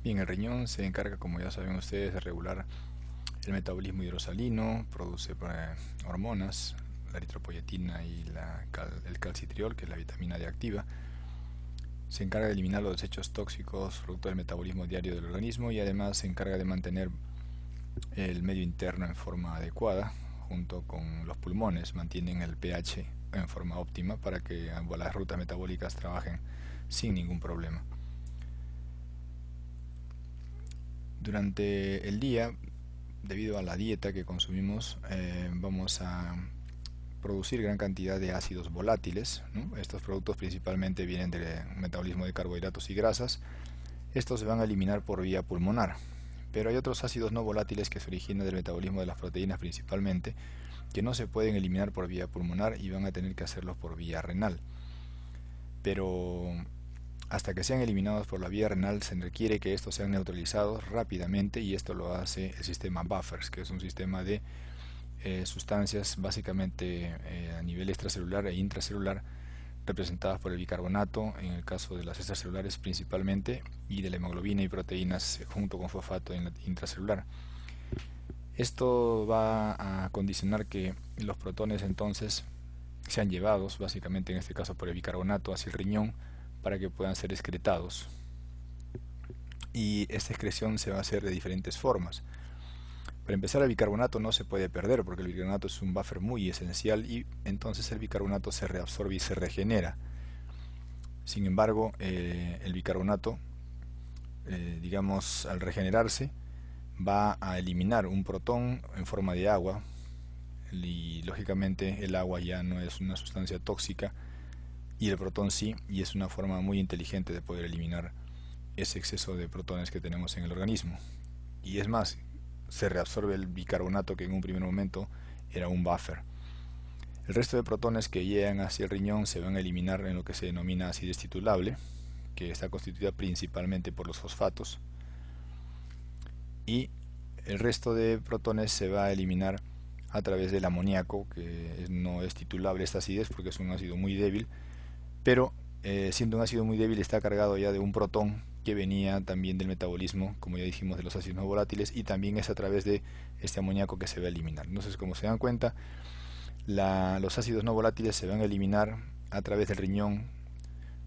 Bien, el riñón se encarga, como ya saben ustedes, de regular el metabolismo hidrosalino, produce hormonas, la eritropoyetina y el calcitriol, que es la vitamina D activa. Se encarga de eliminar los desechos tóxicos producto del metabolismo diario del organismo y además se encarga de mantener el medio interno en forma adecuada, junto con los pulmones, mantienen el pH en forma óptima para que las rutas metabólicas trabajen sin ningún problema. Durante el día, debido a la dieta que consumimos, vamos a producir gran cantidad de ácidos volátiles, ¿no? Estos productos principalmente vienen del metabolismo de carbohidratos y grasas. Estos se van a eliminar por vía pulmonar, pero hay otros ácidos no volátiles que se originan del metabolismo de las proteínas principalmente, que no se pueden eliminar por vía pulmonar y van a tener que hacerlos por vía renal. Pero hasta que sean eliminados por la vía renal se requiere que estos sean neutralizados rápidamente, y esto lo hace el sistema buffers, que es un sistema de sustancias básicamente a nivel extracelular e intracelular, representadas por el bicarbonato en el caso de las extracelulares principalmente, y de la hemoglobina y proteínas junto con fosfato en la intracelular. Esto va a condicionar que los protones entonces sean llevados básicamente en este caso por el bicarbonato hacia el riñón para que puedan ser excretados, y esta excreción se va a hacer de diferentes formas. Para empezar, el bicarbonato no se puede perder porque el bicarbonato es un buffer muy esencial y entonces el bicarbonato se reabsorbe y se regenera. Sin embargo, el bicarbonato, digamos, al regenerarse, va a eliminar un protón en forma de agua, y lógicamente el agua ya no es una sustancia tóxica y el protón sí, y es una forma muy inteligente de poder eliminar ese exceso de protones que tenemos en el organismo. Y es más, se reabsorbe el bicarbonato, que en un primer momento era un buffer. El resto de protones que llegan hacia el riñón se van a eliminar en lo que se denomina acidez titulable, que está constituida principalmente por los fosfatos, y el resto de protones se va a eliminar a través del amoníaco, que no es titulable esta acidez porque es un ácido muy débil, pero siendo un ácido muy débil está cargado ya de un protón que venía también del metabolismo, como ya dijimos, de los ácidos no volátiles, y también es a través de este amoníaco que se va a eliminar. Entonces, como se dan cuenta, los ácidos no volátiles se van a eliminar a través del riñón,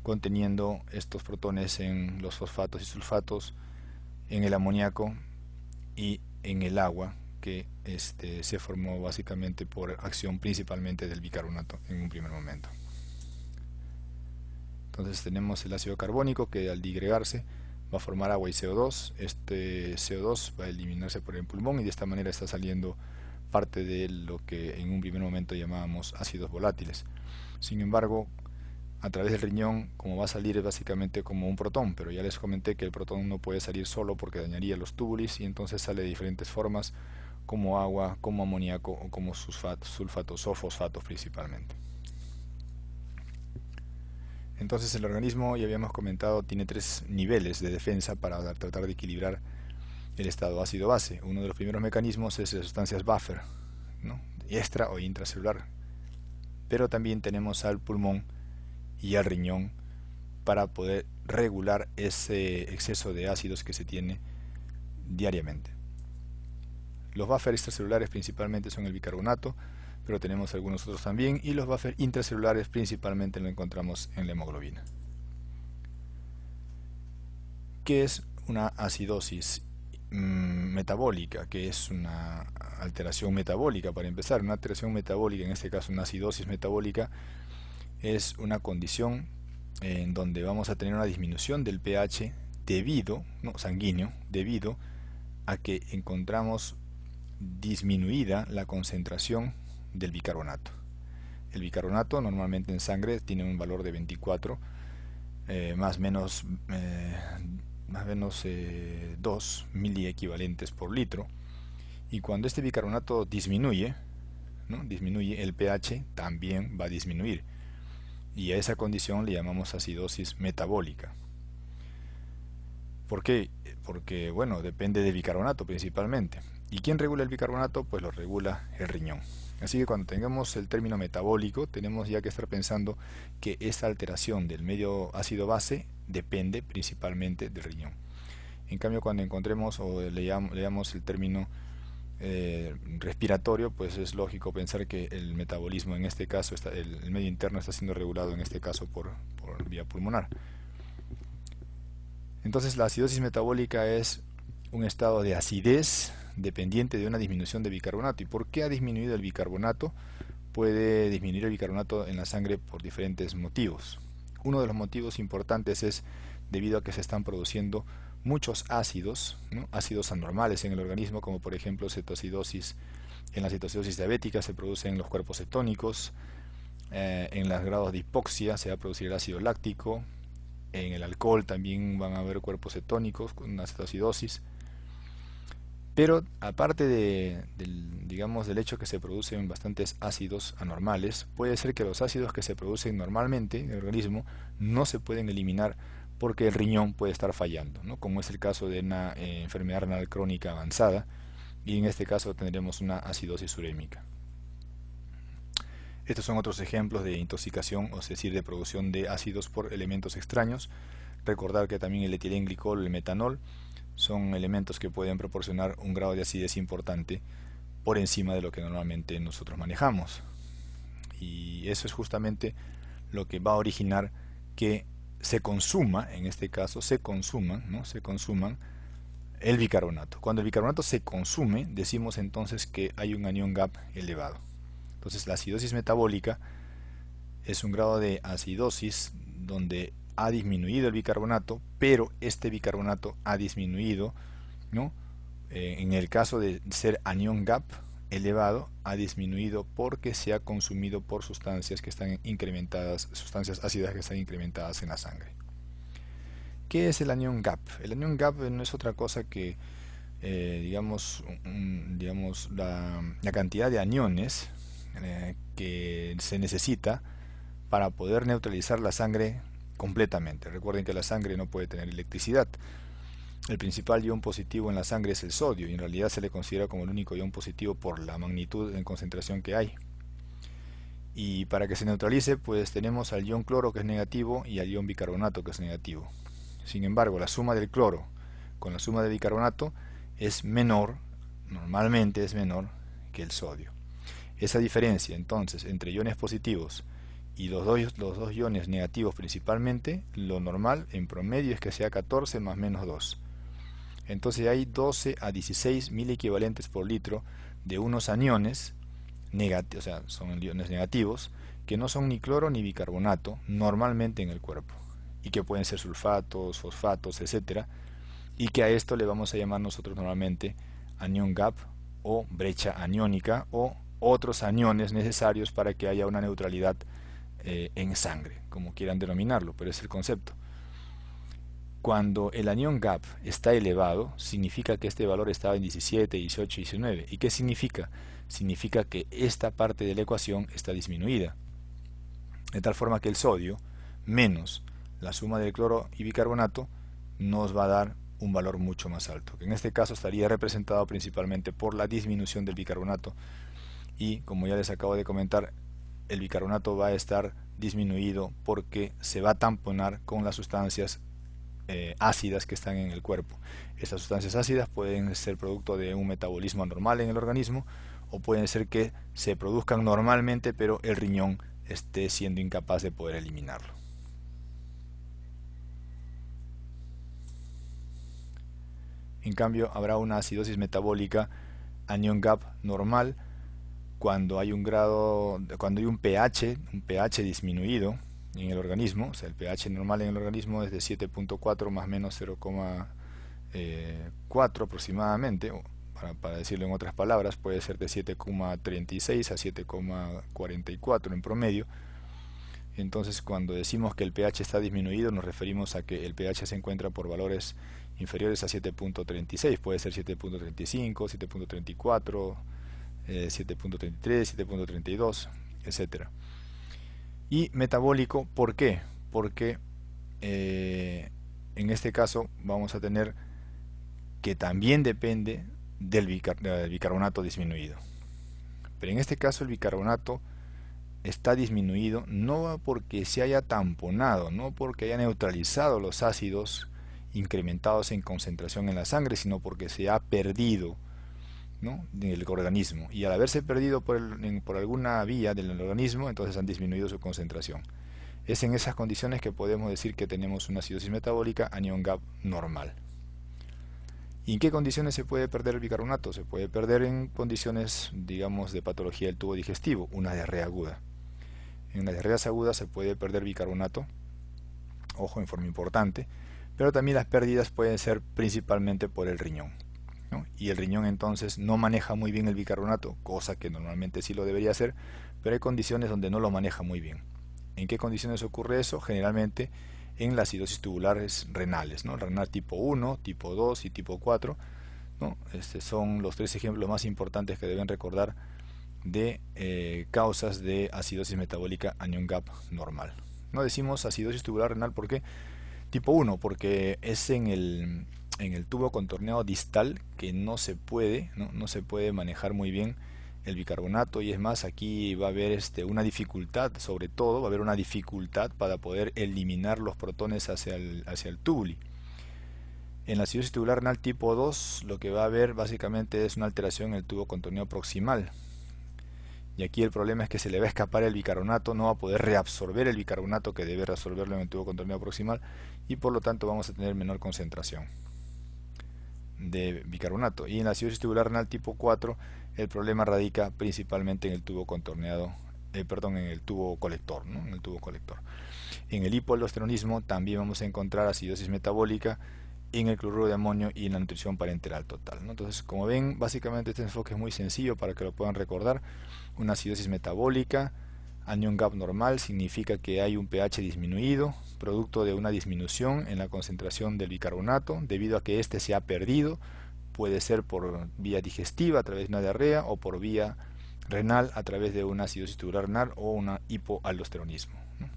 conteniendo estos protones en los fosfatos y sulfatos, en el amoníaco y en el agua, que se formó básicamente por acción principalmente del bicarbonato en un primer momento. Entonces tenemos el ácido carbónico que al digregarse va a formar agua y CO2. Este CO2 va a eliminarse por el pulmón y de esta manera está saliendo parte de lo que en un primer momento llamábamos ácidos volátiles. Sin embargo, a través del riñón, como va a salir es básicamente como un protón, pero ya les comenté que el protón no puede salir solo porque dañaría los túbulos, y entonces sale de diferentes formas, como agua, como amoníaco o como sulfatos o fosfatos principalmente. Entonces el organismo, ya habíamos comentado, tiene 3 niveles de defensa para tratar de equilibrar el estado ácido-base. Uno de los primeros mecanismos es las sustancias buffer, ¿no?, extra o intracelular, pero también tenemos al pulmón y al riñón para poder regular ese exceso de ácidos que se tiene diariamente. Los buffers extracelulares principalmente son el bicarbonato, pero tenemos algunos otros también, y los buffers intracelulares principalmente lo encontramos en la hemoglobina. ¿Qué es una acidosis metabólica? ¿Qué es una alteración metabólica? Para empezar, una alteración metabólica, en este caso una acidosis metabólica, es una condición en donde vamos a tener una disminución del pH sanguíneo, debido a que encontramos disminuida la concentración del bicarbonato. El bicarbonato normalmente en sangre tiene un valor de 24, más o menos 2 miliequivalentes por litro, y cuando este bicarbonato disminuye, ¿no?, disminuye, el pH también va a disminuir, y a esa condición le llamamos acidosis metabólica. ¿Por qué? Porque, bueno, depende del bicarbonato principalmente. ¿Y quién regula el bicarbonato? Pues lo regula el riñón. Así que cuando tengamos el término metabólico, tenemos ya que estar pensando que esta alteración del medio ácido-base depende principalmente del riñón. En cambio, cuando encontremos o leamos el término respiratorio, pues es lógico pensar que el metabolismo, en este caso, el medio interno está siendo regulado en este caso por vía pulmonar. Entonces la acidosis metabólica es un estado de acidez dependiente de una disminución de bicarbonato. ¿Y por qué ha disminuido el bicarbonato? Puede disminuir el bicarbonato en la sangre por diferentes motivos. Uno de los motivos importantes es debido a que se están produciendo muchos ácidos, ¿no? Ácidos anormales en el organismo, como por ejemplo cetoacidosis. En la cetoacidosis diabética se producen los cuerpos cetónicos, en los grados de hipoxia se va a producir el ácido láctico, en el alcohol también van a haber cuerpos cetónicos con una cetoacidosis. Pero aparte del hecho que se producen bastantes ácidos anormales, puede ser que los ácidos que se producen normalmente en el organismo no se pueden eliminar porque el riñón puede estar fallando, ¿no? Como es el caso de una enfermedad renal crónica avanzada, y en este caso tendremos una acidosis urémica. Estos son otros ejemplos de intoxicación, es decir, de producción de ácidos por elementos extraños. Recordar que también el etilenglicol, el metanol, son elementos que pueden proporcionar un grado de acidez importante por encima de lo que normalmente nosotros manejamos. Y eso es justamente lo que va a originar que se consuma, en este caso, se consuman el bicarbonato. Cuando el bicarbonato se consume, decimos entonces que hay un anión GAP elevado. Entonces la acidosis metabólica es un grado de acidosis donde ha disminuido el bicarbonato, pero este bicarbonato ha disminuido, ¿no? En el caso de ser anión GAP elevado, ha disminuido porque se ha consumido por sustancias que están incrementadas, sustancias ácidas que están incrementadas en la sangre. ¿Qué es el anión GAP? El anión GAP no es otra cosa que, digamos, la cantidad de aniones que se necesita para poder neutralizar la sangre completamente. Recuerden que la sangre no puede tener electricidad. El principal ion positivo en la sangre es el sodio, y en realidad se le considera como el único ion positivo por la magnitud en concentración que hay. Y para que se neutralice, pues tenemos al ion cloro, que es negativo, y al ion bicarbonato, que es negativo. Sin embargo, la suma del cloro con la suma de bicarbonato es menor, normalmente es menor que el sodio. Esa diferencia entonces entre iones positivos y los dos iones negativos principalmente, lo normal en promedio es que sea 14 más menos 2. Entonces hay 12 a 16 mil equivalentes por litro de unos aniones negativos, o sea, son iones negativos, que no son ni cloro ni bicarbonato normalmente en el cuerpo, y que pueden ser sulfatos, fosfatos, etcétera, y que a esto le vamos a llamar nosotros normalmente anión GAP o brecha aniónica, o otros aniones necesarios para que haya una neutralidad en sangre, como quieran denominarlo, pero es el concepto. Cuando el anión GAP está elevado, significa que este valor está en 17, 18, 19. ¿Y qué significa? Significa que esta parte de la ecuación está disminuida, de tal forma que el sodio menos la suma del cloro y bicarbonato nos va a dar un valor mucho más alto, que en este caso estaría representado principalmente por la disminución del bicarbonato, y como ya les acabo de comentar, el bicarbonato va a estar disminuido porque se va a tamponar con las sustancias ácidas que están en el cuerpo. Estas sustancias ácidas pueden ser producto de un metabolismo anormal en el organismo, o pueden ser que se produzcan normalmente pero el riñón esté siendo incapaz de poder eliminarlo. En cambio, habrá una acidosis metabólica anión GAP normal cuando hay un pH disminuido en el organismo. O sea, el pH normal en el organismo es de 7.4 más o menos 0,4 aproximadamente, para decirlo en otras palabras, puede ser de 7,36 a 7,44 en promedio. Entonces, cuando decimos que el pH está disminuido, nos referimos a que el pH se encuentra por valores inferiores a 7.36, puede ser 7.35, 7.34, 7.33, 7.32, etcétera. Y metabólico, ¿por qué? Porque en este caso vamos a tener que también depende del bicarbonato disminuido. Pero en este caso el bicarbonato está disminuido no porque se haya tamponado, no porque haya neutralizado los ácidos incrementados en concentración en la sangre, sino porque se ha perdido, ¿no?, del organismo, y al haberse perdido por alguna vía del organismo, entonces han disminuido su concentración. Es en esas condiciones que podemos decir que tenemos una acidosis metabólica anión GAP normal. ¿Y en qué condiciones se puede perder el bicarbonato? Se puede perder en condiciones, digamos, de patología del tubo digestivo, una diarrea aguda. En las diarreas agudas se puede perder bicarbonato, ojo, en forma importante, pero también las pérdidas pueden ser principalmente por el riñón, ¿no? Y el riñón entonces no maneja muy bien el bicarbonato, cosa que normalmente sí lo debería hacer, pero hay condiciones donde no lo maneja muy bien. ¿En qué condiciones ocurre eso? Generalmente en las acidosis tubulares renales, ¿no? Renal tipo 1, tipo 2 y tipo 4, ¿no? Son los tres ejemplos más importantes que deben recordar de causas de acidosis metabólica anión GAP normal. No decimos acidosis tubular renal porque tipo 1, porque es en el tubo contorneado distal que no se puede manejar muy bien el bicarbonato, y es más, aquí va a haber una dificultad, sobre todo va a haber una dificultad para poder eliminar los protones hacia el tubuli. En la acidosis tubular renal tipo 2 lo que va a haber básicamente es una alteración en el tubo contorneado proximal, y aquí el problema es que se le va a escapar el bicarbonato, no va a poder reabsorber el bicarbonato que debe reabsorberlo en el tubo contorneado proximal, y por lo tanto vamos a tener menor concentración de bicarbonato. Y en la acidosis tubular renal tipo 4 el problema radica principalmente en el tubo contorneado, en el tubo colector, ¿no? En el tubo colector. En el hipoaldosteronismo también vamos a encontrar acidosis metabólica en el cloruro de amonio y en la nutrición parenteral total, ¿no? Entonces, como ven, básicamente este enfoque es muy sencillo para que lo puedan recordar. Una acidosis metabólica anión GAP normal significa que hay un pH disminuido, producto de una disminución en la concentración del bicarbonato, debido a que éste se ha perdido. Puede ser por vía digestiva a través de una diarrea, o por vía renal a través de una acidosis tubular renal o una hipoaldosteronismo, ¿no?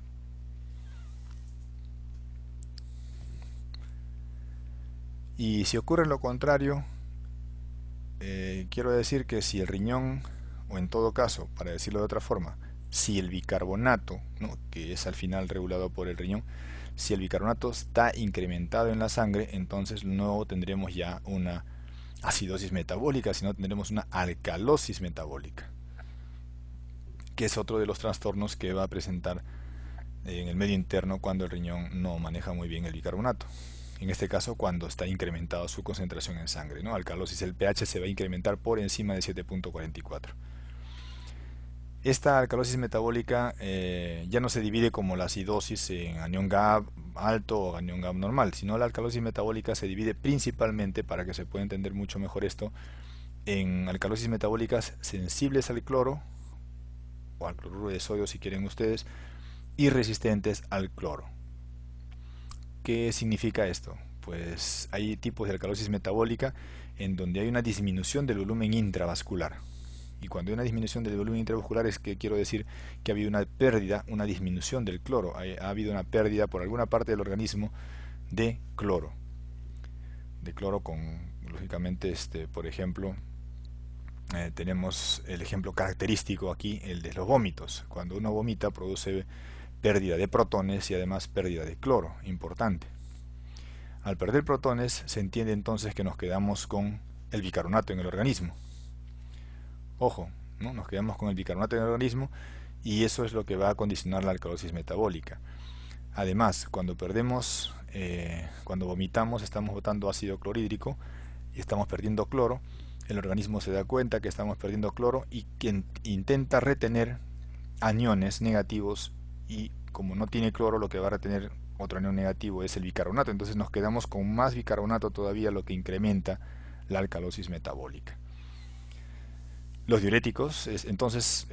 Y si ocurre lo contrario, quiero decir que si el riñón, o en todo caso, para decirlo de otra forma, si el bicarbonato, ¿no?, que es al final regulado por el riñón, si el bicarbonato está incrementado en la sangre, entonces no tendremos ya una acidosis metabólica, sino tendremos una alcalosis metabólica, que es otro de los trastornos que va a presentar en el medio interno cuando el riñón no maneja muy bien el bicarbonato. En este caso, cuando está incrementada su concentración en sangre, ¿no? Alcalosis, el pH se va a incrementar por encima de 7.44. Esta alcalosis metabólica ya no se divide como la acidosis en anión GAP alto o anión GAP normal, sino la alcalosis metabólica se divide principalmente, para que se pueda entender mucho mejor esto, en alcalosis metabólicas sensibles al cloro, o al cloruro de sodio si quieren ustedes, y resistentes al cloro. ¿Qué significa esto? Pues hay tipos de alcalosis metabólica en donde hay una disminución del volumen intravascular. Y cuando hay una disminución del volumen intravascular es que quiero decir que ha habido una pérdida, una disminución del cloro. Ha habido una pérdida por alguna parte del organismo de cloro. De cloro con, lógicamente, por ejemplo, tenemos el ejemplo característico aquí, el de los vómitos. Cuando uno vomita produce pérdida de protones y además pérdida de cloro, importante. Al perder protones se entiende entonces que nos quedamos con el bicarbonato en el organismo. Ojo, ¿no? Nos quedamos con el bicarbonato en el organismo, y eso es lo que va a condicionar la alcalosis metabólica. Además, cuando vomitamos, estamos botando ácido clorhídrico y estamos perdiendo cloro. El organismo se da cuenta que estamos perdiendo cloro y que intenta retener aniones negativos, y como no tiene cloro, lo que va a retener otro anión negativo es el bicarbonato. Entonces nos quedamos con más bicarbonato todavía, lo que incrementa la alcalosis metabólica. Los diuréticos, entonces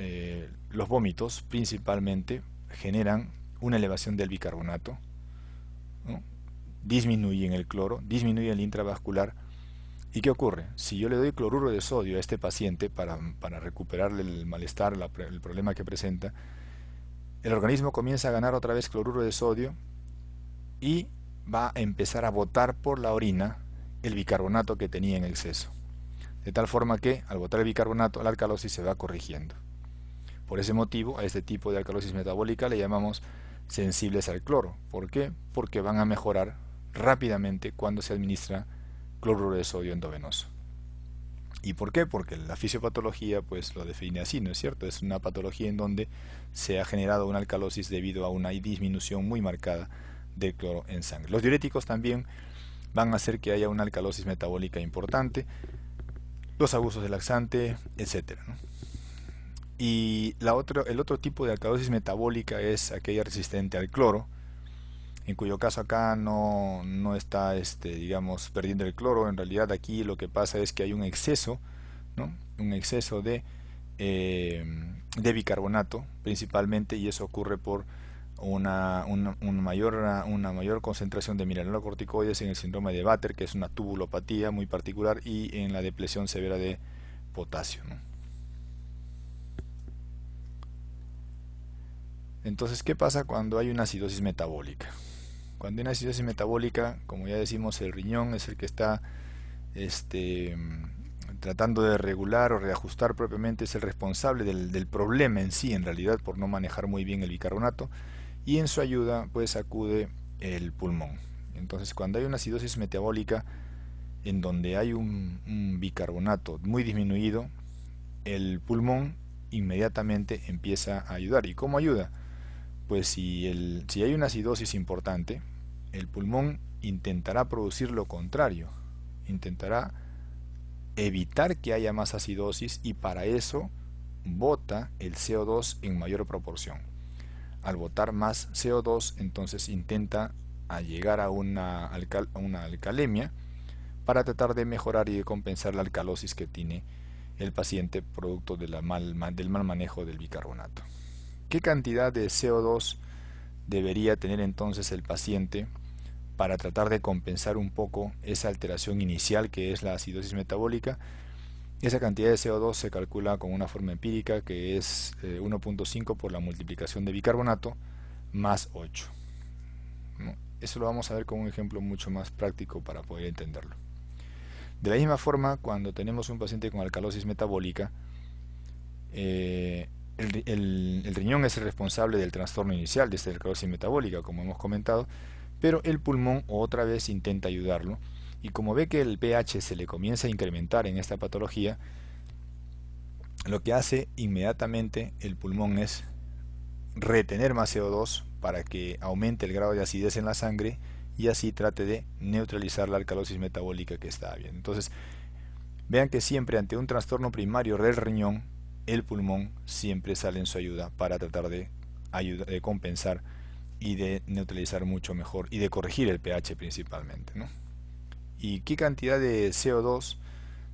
los vómitos principalmente generan una elevación del bicarbonato, ¿no? Disminuyen el cloro, disminuyen el intravascular. ¿Y qué ocurre? Si yo le doy cloruro de sodio a este paciente para recuperarle el malestar, el problema que presenta, el organismo comienza a ganar otra vez cloruro de sodio y va a empezar a botar por la orina el bicarbonato que tenía en exceso. De tal forma que al botar el bicarbonato, la alcalosis se va corrigiendo. Por ese motivo, a este tipo de alcalosis metabólica le llamamos sensibles al cloro. ¿Por qué? Porque van a mejorar, rápidamente cuando se administra cloruro de sodio endovenoso. ¿Y por qué? Porque la fisiopatología pues lo define así, ¿no es cierto? Es una patología en donde se ha generado una alcalosis debido a una disminución muy marcada del cloro en sangre. Los diuréticos también van a hacer que haya una alcalosis metabólica importante, los abusos de laxante, etcétera, ¿no? Y el otro tipo de alcalosis metabólica es aquella resistente al cloro, en cuyo caso acá no está, digamos, perdiendo el cloro. En realidad aquí lo que pasa es que hay un exceso, ¿no? Un exceso de bicarbonato principalmente, y eso ocurre por una mayor concentración de mineralocorticoides en el síndrome de Batter, que es una tubulopatía muy particular, y en la depresión severa de potasio, ¿no? Entonces, ¿qué pasa cuando hay una acidosis metabólica? Cuando hay una acidosis metabólica, como ya decimos, el riñón es el que está este, tratando de regular o reajustar propiamente, es el responsable del problema en sí, en realidad, por no manejar muy bien el bicarbonato, y en su ayuda pues acude el pulmón. Entonces, cuando hay una acidosis metabólica en donde hay un bicarbonato muy disminuido, el pulmón inmediatamente empieza a ayudar. ¿Y cómo ayuda? Pues si hay una acidosis importante, el pulmón intentará producir lo contrario, intentará evitar que haya más acidosis, y para eso bota el CO2 en mayor proporción. Al botar más CO2, entonces intenta llegar a una alcalemia para tratar de mejorar y de compensar la alcalosis que tiene el paciente producto del mal manejo del bicarbonato. ¿Qué cantidad de CO2 debería tener entonces el paciente para tratar de compensar un poco esa alteración inicial que es la acidosis metabólica? Esa cantidad de CO2 se calcula con una forma empírica que es 1.5 por la multiplicación de bicarbonato más 8, ¿no? Eso lo vamos a ver con un ejemplo mucho más práctico para poder entenderlo. De la misma forma, cuando tenemos un paciente con alcalosis metabólica, el riñón es el responsable del trastorno inicial de esta alcalosis metabólica, como hemos comentado, pero el pulmón otra vez intenta ayudarlo, y como ve que el pH se le comienza a incrementar en esta patología, lo que hace inmediatamente el pulmón es retener más CO2 para que aumente el grado de acidez en la sangre y así trate de neutralizar la alcalosis metabólica que está habiendo. Entonces, vean que siempre ante un trastorno primario del riñón, el pulmón siempre sale en su ayuda para tratar de compensar y de neutralizar mucho mejor y de corregir el pH principalmente, ¿no? ¿Y qué cantidad de CO2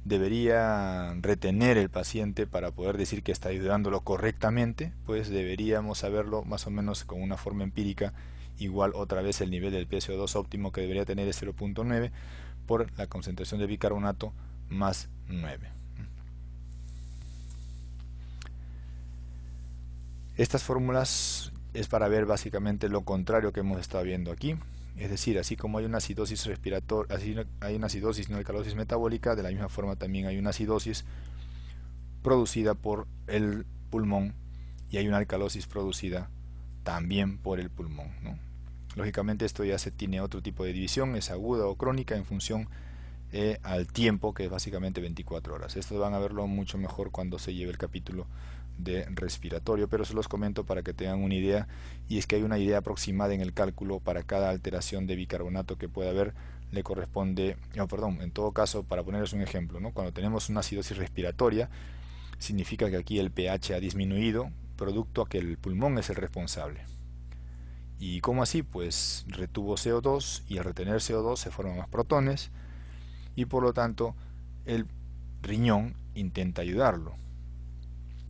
debería retener el paciente para poder decir que está ayudándolo correctamente? Pues deberíamos saberlo más o menos con una forma empírica. Igual otra vez el nivel del PCO2 óptimo que debería tener es 0.9 por la concentración de bicarbonato más 9. Estas fórmulas es para ver básicamente lo contrario que hemos estado viendo aquí. Es decir, así como hay una acidosis respiratoria, así hay una acidosis, una alcalosis metabólica, de la misma forma también hay una acidosis producida por el pulmón y hay una alcalosis producida también por el pulmón, ¿no? Lógicamente esto ya se tiene otro tipo de división, es aguda o crónica en función al tiempo, que es básicamente 24 horas. Esto van a verlo mucho mejor cuando se lleve el capítulo de respiratorio, pero se los comento para que tengan una idea, y es que hay una idea aproximada en el cálculo para cada alteración de bicarbonato que pueda haber, le corresponde, en todo caso, para ponerles un ejemplo, ¿no? Cuando tenemos una acidosis respiratoria, significa que aquí el pH ha disminuido, producto a que el pulmón es el responsable. ¿Y cómo así? Pues retuvo CO2 y al retener CO2 se forman más protones y por lo tanto el riñón intenta ayudarlo.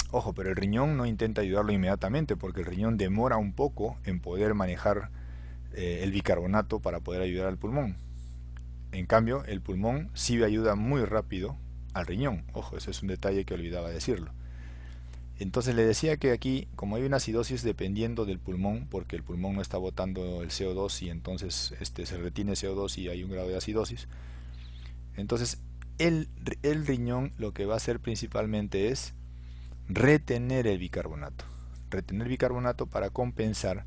Ojo, pero el riñón no intenta ayudarlo inmediatamente porque el riñón demora un poco en poder manejar el bicarbonato para poder ayudar al pulmón. En cambio, el pulmón sí ayuda muy rápido al riñón. Ojo, ese es un detalle que olvidaba decirlo. Entonces le decía que aquí, como hay una acidosis dependiendo del pulmón, porque el pulmón no está botando el CO2 y entonces se retiene CO2 y hay un grado de acidosis, entonces el riñón lo que va a hacer principalmente es retener el bicarbonato. Retener bicarbonato para compensar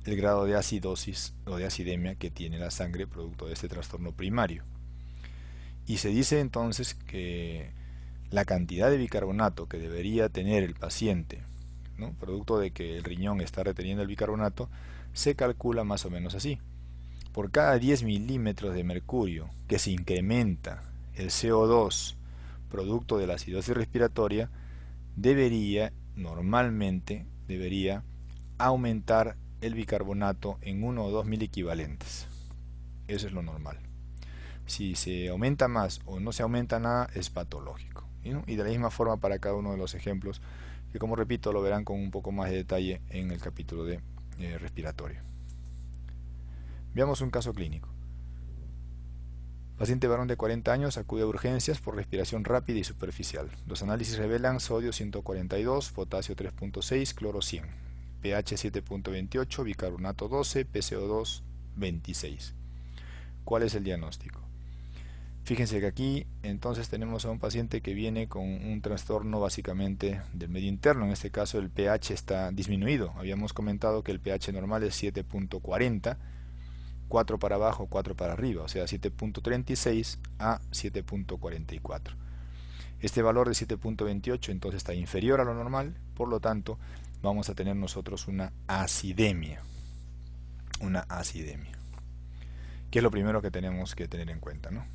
el grado de acidosis o de acidemia que tiene la sangre producto de este trastorno primario. Y se dice entonces que la cantidad de bicarbonato que debería tener el paciente, ¿no?, producto de que el riñón está reteniendo el bicarbonato, se calcula más o menos así. Por cada 10 milímetros de mercurio que se incrementa el CO2 producto de la acidosis respiratoria, normalmente debería aumentar el bicarbonato en 1 o 2 miliequivalentes. Eso es lo normal. Si se aumenta más o no se aumenta nada, es patológico. ¿No? Y de la misma forma para cada uno de los ejemplos, que como repito lo verán con un poco más de detalle en el capítulo de respiratorio. Veamos un caso clínico. Paciente varón de 40 años acude a urgencias por respiración rápida y superficial. Los análisis revelan sodio 142, potasio 3.6, cloro 100, pH 7.28, bicarbonato 12, PCO2 26. ¿Cuál es el diagnóstico? Fíjense que aquí entonces tenemos a un paciente que viene con un trastorno básicamente del medio interno. En este caso el pH está disminuido. Habíamos comentado que el pH normal es 7.40, 4 para abajo, 4 para arriba, o sea 7.36 a 7.44. Este valor de 7.28 entonces está inferior a lo normal, por lo tanto vamos a tener nosotros una acidemia. Una acidemia, que es lo primero que tenemos que tener en cuenta, ¿no?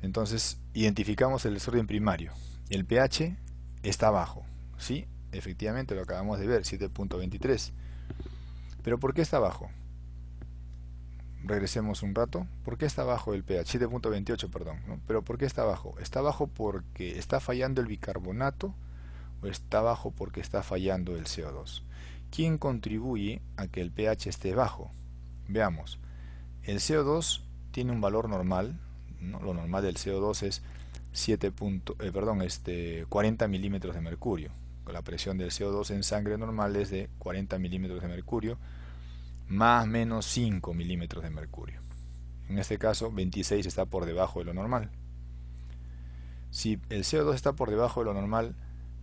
Entonces identificamos el desorden primario. El pH está bajo, ¿sí? Efectivamente lo acabamos de ver, 7.23. ¿Pero por qué está bajo? Regresemos un rato. ¿Por qué está bajo el pH? 7.28, perdón, ¿no? ¿Pero por qué está bajo? ¿Está bajo porque está fallando el bicarbonato o está bajo porque está fallando el CO2? ¿Quién contribuye a que el pH esté bajo? Veamos. El CO2 tiene un valor normal, ¿no? Lo normal del CO2 es 40 milímetros de mercurio. La presión del CO2 en sangre normal es de 40 milímetros de mercurio, más o menos 5 milímetros de mercurio. En este caso 26 está por debajo de lo normal. Si el CO2 está por debajo de lo normal,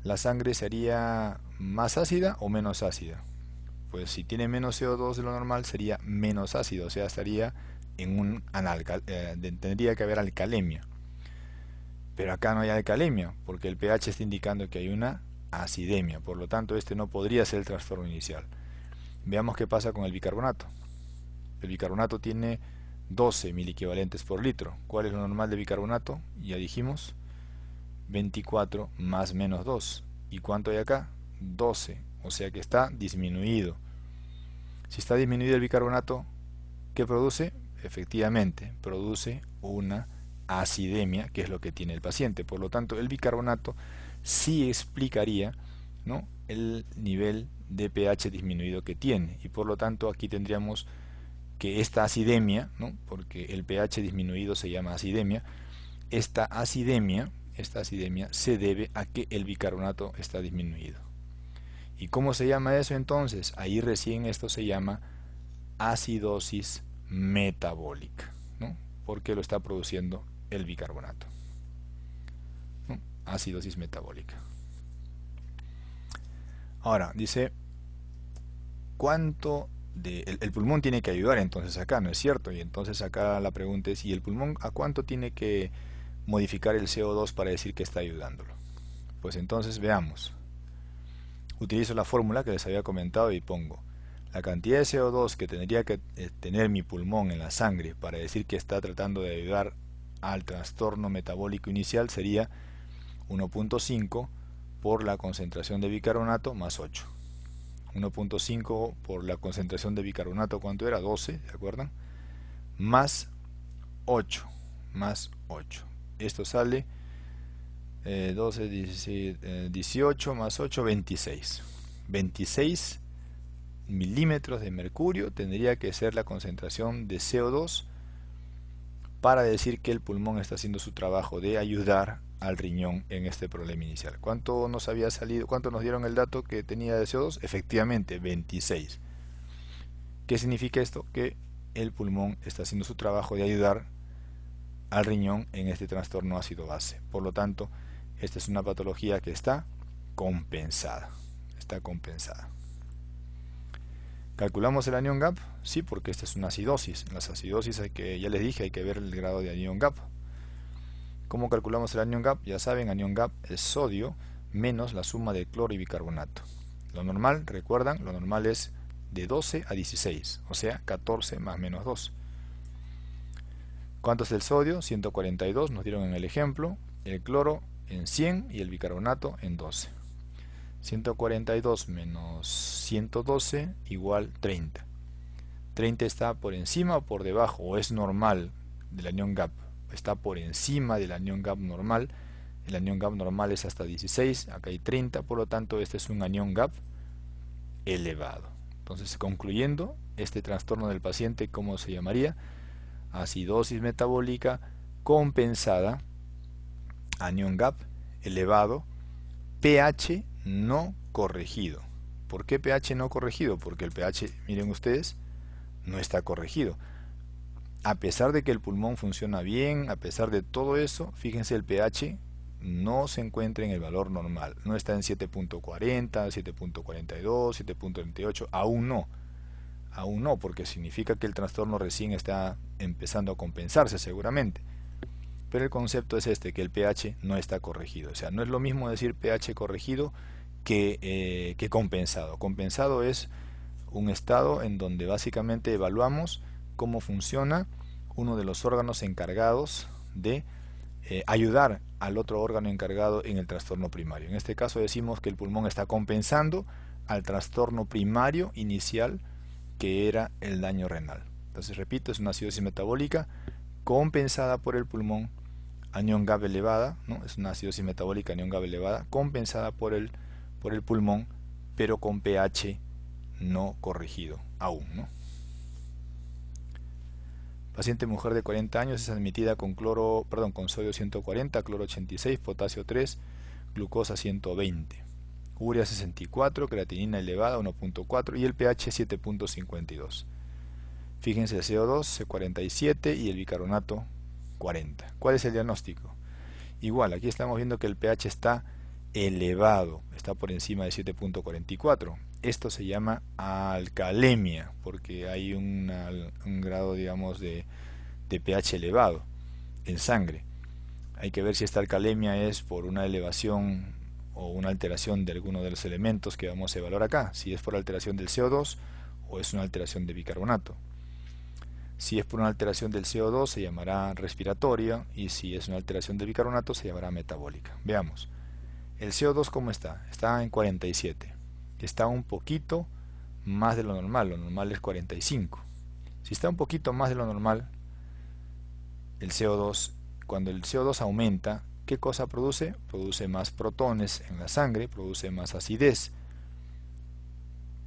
¿la sangre sería más ácida o menos ácida? Pues si tiene menos CO2 de lo normal sería menos ácido, o sea, estaría en un tendría que haber alcalemia. Pero acá no hay alcalemia, porque el pH está indicando que hay una acidemia, por lo tanto este no podría ser el trastorno inicial. Veamos qué pasa con el bicarbonato. El bicarbonato tiene 12 miliequivalentes por litro. ¿Cuál es lo normal de bicarbonato? Ya dijimos, 24 más menos 2. ¿Y cuánto hay acá? 12, o sea que está disminuido. Si está disminuido el bicarbonato, ¿qué produce? Efectivamente, produce una acidemia, que es lo que tiene el paciente. Por lo tanto, el bicarbonato sí explicaría, ¿no?, el nivel de pH disminuido que tiene, y por lo tanto aquí tendríamos que esta acidemia, ¿no?, porque el pH disminuido se llama acidemia, esta acidemia se debe a que el bicarbonato está disminuido. ¿Y cómo se llama eso entonces? Ahí recién esto se llama acidosis metabólica, ¿no?, porque lo está produciendo el bicarbonato, ¿no? Acidosis metabólica. Ahora, dice, ¿cuánto el pulmón tiene que ayudar entonces acá, ¿no es cierto? Y entonces acá la pregunta es, ¿y el pulmón a cuánto tiene que modificar el CO2 para decir que está ayudándolo? Pues entonces veamos. Utilizo la fórmula que les había comentado y pongo la cantidad de CO2 que tendría que tener mi pulmón en la sangre para decir que está tratando de ayudar al trastorno metabólico inicial sería 1.5 por la concentración de bicarbonato más 8. 1.5 por la concentración de bicarbonato, ¿cuánto era? 12, ¿se acuerdan? Más 8, esto sale 12, 18 más 8, 26. 26 milímetros de mercurio tendría que ser la concentración de CO2 para decir que el pulmón está haciendo su trabajo de ayudar al riñón en este problema inicial. ¿Cuánto nos había salido? ¿Cuánto nos dieron el dato que tenía de CO2? Efectivamente, 26. ¿Qué significa esto? Que el pulmón está haciendo su trabajo de ayudar al riñón en este trastorno ácido-base. Por lo tanto, esta es una patología que está compensada. Está compensada. ¿Calculamos el anion gap? Sí, porque esta es una acidosis. En las acidosis ya les dije, hay que ver el grado de anion gap. ¿Cómo calculamos el anion gap? Ya saben, anion gap es sodio menos la suma de cloro y bicarbonato. Lo normal, recuerdan, lo normal es de 12 a 16, o sea, 14 más menos 2. ¿Cuánto es el sodio? 142, nos dieron en el ejemplo. El cloro en 100 y el bicarbonato en 12. 142 menos 112 igual 30. 30 está por encima o por debajo, o es normal del anion gap. Está por encima del anion gap normal. El anion gap normal es hasta 16, acá hay 30, por lo tanto este es un anion gap elevado. Entonces, concluyendo, este trastorno del paciente, ¿cómo se llamaría? Acidosis metabólica compensada, anion gap elevado, pH no corregido. ¿Por qué pH no corregido? Porque el pH, miren ustedes, no está corregido. A pesar de que el pulmón funciona bien, a pesar de todo eso, fíjense, el pH no se encuentra en el valor normal. No está en 7.40, 7.42, 7.38, aún no. Aún no, porque significa que el trastorno recién está empezando a compensarse seguramente. Pero el concepto es este, que el pH no está corregido. O sea, no es lo mismo decir pH corregido que compensado. Compensado es un estado en donde básicamente evaluamos cómo funciona uno de los órganos encargados de ayudar al otro órgano encargado en el trastorno primario. En este caso decimos que el pulmón está compensando al trastorno primario inicial, que era el daño renal. Entonces, repito, es una acidosis metabólica compensada por el pulmón, anion gap elevada, ¿no? Es una acidosis metabólica anion gap elevada compensada por el pulmón, pero con pH no corregido aún, ¿no? Paciente mujer de 40 años es admitida con sodio 140, cloro 86, potasio 3, glucosa 120. Urea 64, creatinina elevada 1.4 y el pH 7.52. Fíjense, el CO2 47 y el bicarbonato 40. ¿Cuál es el diagnóstico? Igual, aquí estamos viendo que el pH está elevado, está por encima de 7.44. Esto se llama alcalemia, porque hay un grado, digamos, de pH elevado en sangre. Hay que ver si esta alcalemia es por una elevación o una alteración de alguno de los elementos que vamos a evaluar acá, si es por alteración del CO2 o es una alteración de bicarbonato. Si es por una alteración del CO2 se llamará respiratoria, y si es una alteración del bicarbonato se llamará metabólica. Veamos, el CO2 ¿cómo está? Está en 47, está un poquito más de lo normal es 45. Si está un poquito más de lo normal, el CO2, cuando el CO2 aumenta, ¿qué cosa produce? Produce más protones en la sangre, produce más acidez.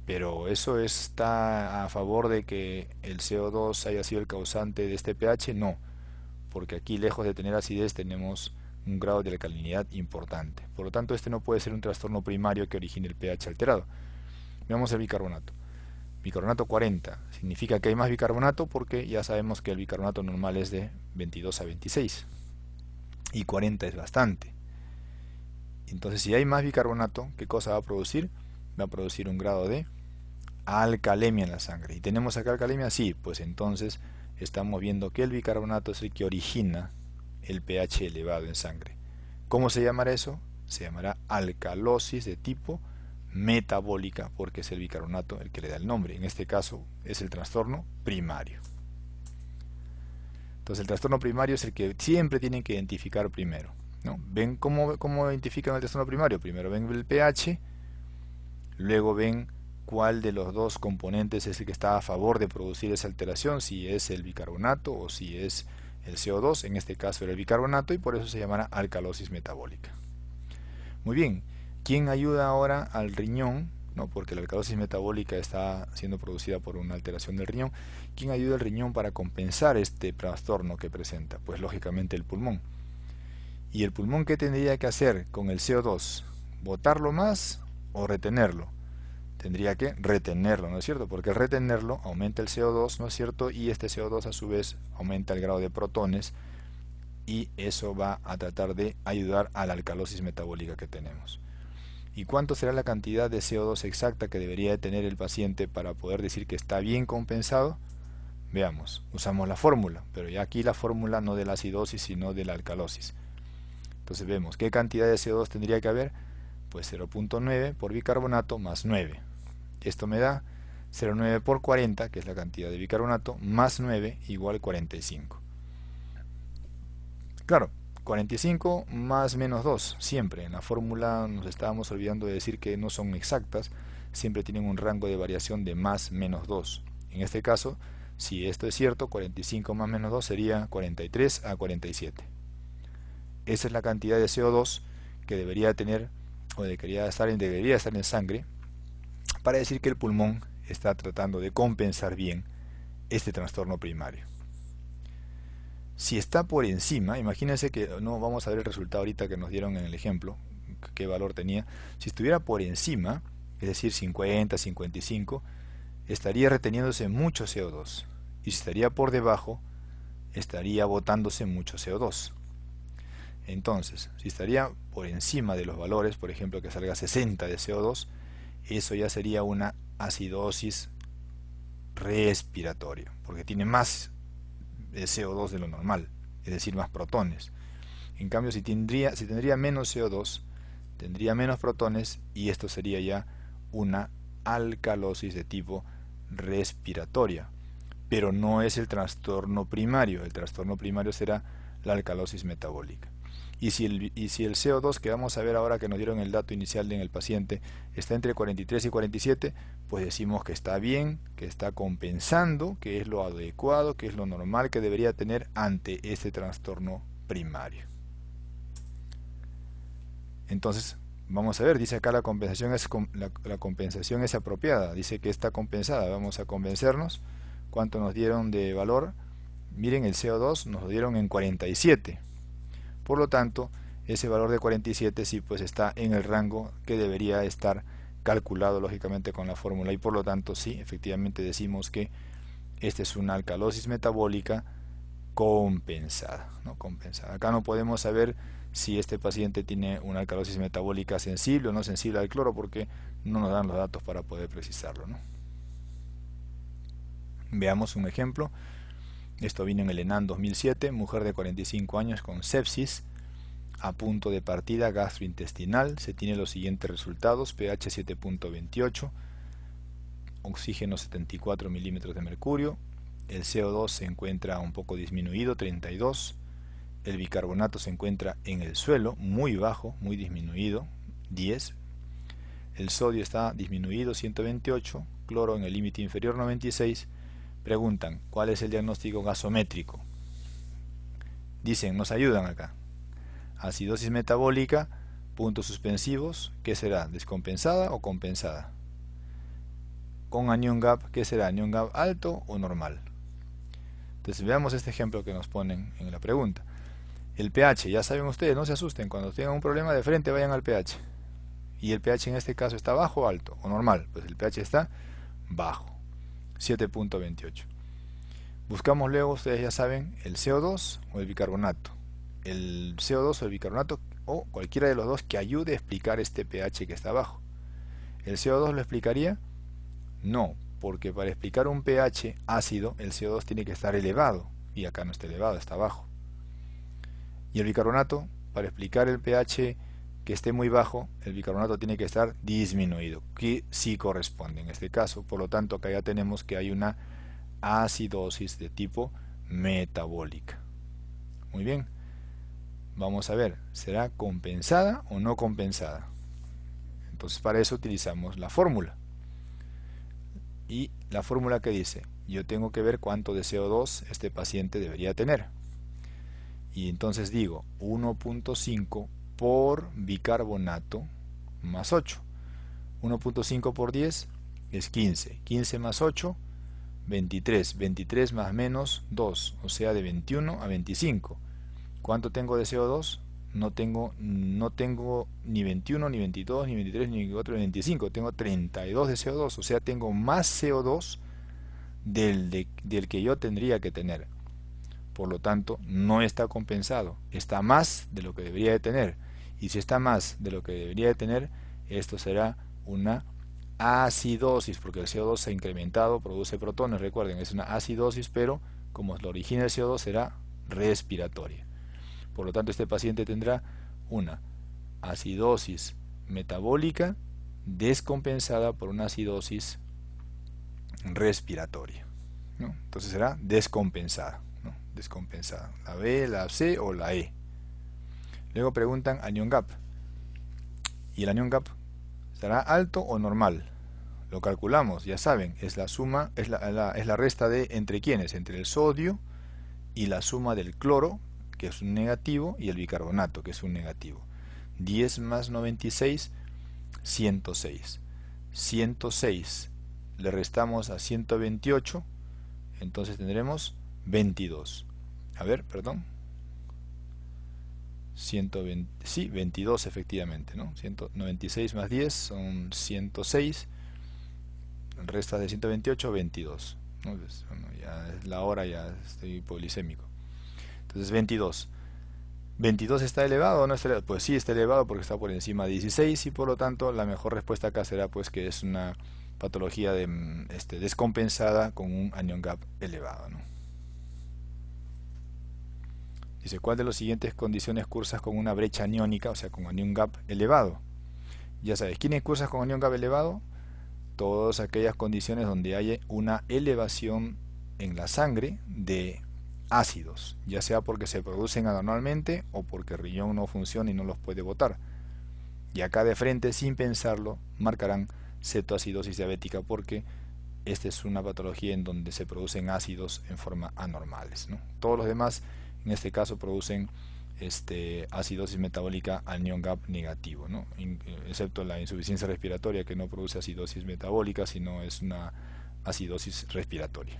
Pero ¿eso está a favor de que el CO2 haya sido el causante de este pH? No, porque aquí, lejos de tener acidez, tenemos un grado de alcalinidad importante. Por lo tanto, este no puede ser un trastorno primario que origine el pH alterado. Veamos el bicarbonato. Bicarbonato 40, significa que hay más bicarbonato porque ya sabemos que el bicarbonato normal es de 22 a 26. Y 40 es bastante. Entonces, si hay más bicarbonato, ¿qué cosa va a producir? Va a producir un grado de alcalemia en la sangre. ¿Y tenemos acá alcalemia? Sí, pues entonces estamos viendo que el bicarbonato es el que origina el pH elevado en sangre. ¿Cómo se llamará eso? Se llamará alcalosis de tipo metabólica, porque es el bicarbonato el que le da el nombre. En este caso es el trastorno primario. Entonces el trastorno primario es el que siempre tienen que identificar primero, ¿no? ¿Ven cómo identifican el trastorno primario? Primero ven el pH, luego ven cuál de los dos componentes es el que está a favor de producir esa alteración, si es el bicarbonato o si es el CO2, en este caso era el bicarbonato, y por eso se llamará alcalosis metabólica. Muy bien, ¿quién ayuda ahora al riñón? ¿No? Porque la alcalosis metabólica está siendo producida por una alteración del riñón. ¿Quién ayuda al riñón para compensar este trastorno que presenta? Pues lógicamente el pulmón. ¿Y el pulmón qué tendría que hacer con el CO2? ¿Botarlo más o retenerlo? Tendría que retenerlo, ¿no es cierto? Porque al retenerlo aumenta el CO2, ¿no es cierto? Y este CO2 a su vez aumenta el grado de protones, y eso va a tratar de ayudar a la alcalosis metabólica que tenemos. ¿Y cuánto será la cantidad de CO2 exacta que debería de tener el paciente para poder decir que está bien compensado? Veamos, usamos la fórmula, pero ya aquí la fórmula no de la acidosis sino de la alcalosis. Entonces vemos, ¿qué cantidad de CO2 tendría que haber? Pues 0.9 por bicarbonato más 9. Esto me da 0.9 por 40, que es la cantidad de bicarbonato, más 9 igual 45. Claro, 45 más menos 2, siempre. En la fórmula nos estábamos olvidando de decir que no son exactas, siempre tienen un rango de variación de más menos 2. En este caso, si esto es cierto, 45 más menos 2 sería 43 a 47. Esa es la cantidad de CO2 que debería tener o debería estar en sangre para decir que el pulmón está tratando de compensar bien este trastorno primario. Si está por encima, imagínense que no vamos a ver el resultado ahorita que nos dieron en el ejemplo, qué valor tenía. Si estuviera por encima, es decir 50, 55, estaría reteniéndose mucho CO2. Y si estaría por debajo, estaría botándose mucho CO2. Entonces, si estaría por encima de los valores, por ejemplo que salga 60 de CO2, eso ya sería una acidosis respiratoria, porque tiene más CO2 de lo normal, es decir, más protones. En cambio, si tendría menos CO2, tendría menos protones y esto sería ya una alcalosis de tipo respiratoria. Pero no es el trastorno primario, el trastorno primario será la alcalosis metabólica. Y si el CO2 que vamos a ver ahora que nos dieron el dato inicial en el paciente está entre 43 y 47, pues decimos que está bien, que está compensando, que es lo adecuado, que es lo normal que debería tener ante este trastorno primario. Entonces, vamos a ver, dice acá la compensación es apropiada, dice que está compensada. Vamos a convencernos. ¿Cuánto nos dieron de valor? Miren, el CO2 nos lo dieron en 47. Por lo tanto, ese valor de 47 sí pues está en el rango que debería estar calculado lógicamente con la fórmula, y por lo tanto sí, efectivamente decimos que esta es una alcalosis metabólica compensada, ¿no? Compensada. Acá no podemos saber si este paciente tiene una alcalosis metabólica sensible o no sensible al cloro, porque no nos dan los datos para poder precisarlo, ¿no? Veamos un ejemplo. Esto vino en el ENAN 2007, mujer de 45 años con sepsis, a punto de partida gastrointestinal. Se tiene los siguientes resultados: pH 7.28, oxígeno 74 milímetros de mercurio, el CO2 se encuentra un poco disminuido, 32, el bicarbonato se encuentra en el suelo, muy bajo, muy disminuido, 10, el sodio está disminuido, 128, cloro en el límite inferior, 96. Preguntan, ¿cuál es el diagnóstico gasométrico? Dicen, nos ayudan acá. Acidosis metabólica, puntos suspensivos, ¿qué será? ¿Descompensada o compensada? Con anion gap, ¿qué será? ¿Anion gap alto o normal? Entonces veamos este ejemplo que nos ponen en la pregunta. El pH, ya saben ustedes, no se asusten, cuando tengan un problema de frente vayan al pH. Y el pH en este caso está bajo o alto o normal, pues el pH está bajo, 7.28. Buscamos luego, ustedes ya saben, el CO2 o el bicarbonato. El CO2 o el bicarbonato o cualquiera de los dos que ayude a explicar este pH que está bajo. ¿El CO2 lo explicaría? No, porque para explicar un pH ácido el CO2 tiene que estar elevado y acá no está elevado, está bajo. Y el bicarbonato, para explicar el pH que esté muy bajo, el bicarbonato tiene que estar disminuido, que sí corresponde en este caso. Por lo tanto, acá ya tenemos que hay una acidosis de tipo metabólica. Muy bien, vamos a ver, ¿será compensada o no compensada? Entonces para eso utilizamos la fórmula. Y la fórmula que dice, yo tengo que ver cuánto de CO2 este paciente debería tener. Y entonces digo 1.5 por bicarbonato más 8. 1.5 por 10 es 15. 15 más 8, 23. 23 más menos 2, o sea de 21 a 25. ¿Cuánto tengo de CO2? No tengo ni 21, ni 22, ni 23, ni 24, ni 25. Tengo 32 de CO2, o sea tengo más CO2 del que yo tendría que tener. Por lo tanto, no está compensado, está más de lo que debería de tener. Y si está más de lo que debería de tener, esto será una acidosis, porque el CO2 se ha incrementado, produce protones, recuerden, es una acidosis, pero como lo origina el CO2 será respiratoria. Por lo tanto, este paciente tendrá una acidosis metabólica descompensada por una acidosis respiratoria, ¿no? Entonces será descompensada, ¿no? Descompensada, la B, la C o la E. Luego preguntan anion gap, y el anion gap ¿será alto o normal? Lo calculamos, ya saben, es la suma, es la resta de entre quiénes, entre el sodio y la suma del cloro, que es un negativo, y el bicarbonato, que es un negativo. 10 más 96, 106. 106 le restamos a 128, entonces tendremos 22. A ver, perdón. 120, sí, 22 efectivamente, ¿no? 196 más 10 son 106. Resta de 128, 22. ¿No? Pues, bueno, ya es la hora, ya estoy policémico. Entonces 22. ¿22 está elevado o no está elevado? Pues sí está elevado porque está por encima de 16 y por lo tanto la mejor respuesta acá será pues que es una patología descompensada con un anion gap elevado, ¿no? Dice, ¿cuál de las siguientes condiciones cursas con una brecha aniónica, o sea, con anion gap elevado? Ya sabes, ¿quiénes cursan con anion gap elevado? Todas aquellas condiciones donde haya una elevación en la sangre de ácidos, ya sea porque se producen anormalmente o porque el riñón no funciona y no los puede botar. Y acá de frente, sin pensarlo, marcarán cetoacidosis diabética porque esta es una patología en donde se producen ácidos en forma anormales, ¿no? Todos los demás, en este caso, producen acidosis metabólica anion gap negativo, ¿no? Excepto la insuficiencia respiratoria, que no produce acidosis metabólica, sino es una acidosis respiratoria.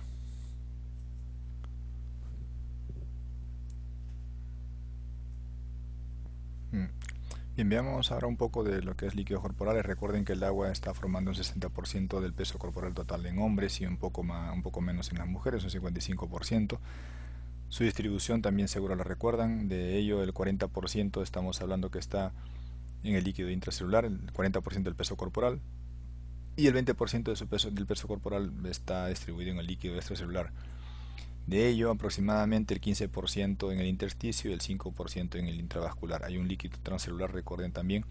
Bien, veamos ahora un poco de lo que es líquidos corporales. Recuerden que el agua está formando un 60% del peso corporal total en hombres y un poco menos en las mujeres, un 55%. Su distribución también seguro la recuerdan, de ello el 40% estamos hablando que está en el líquido intracelular, el 40% del peso corporal, y el 20% del peso corporal está distribuido en el líquido extracelular. De ello, aproximadamente el 15% en el intersticio y el 5% en el intravascular. Hay un líquido transcelular, recuerden también,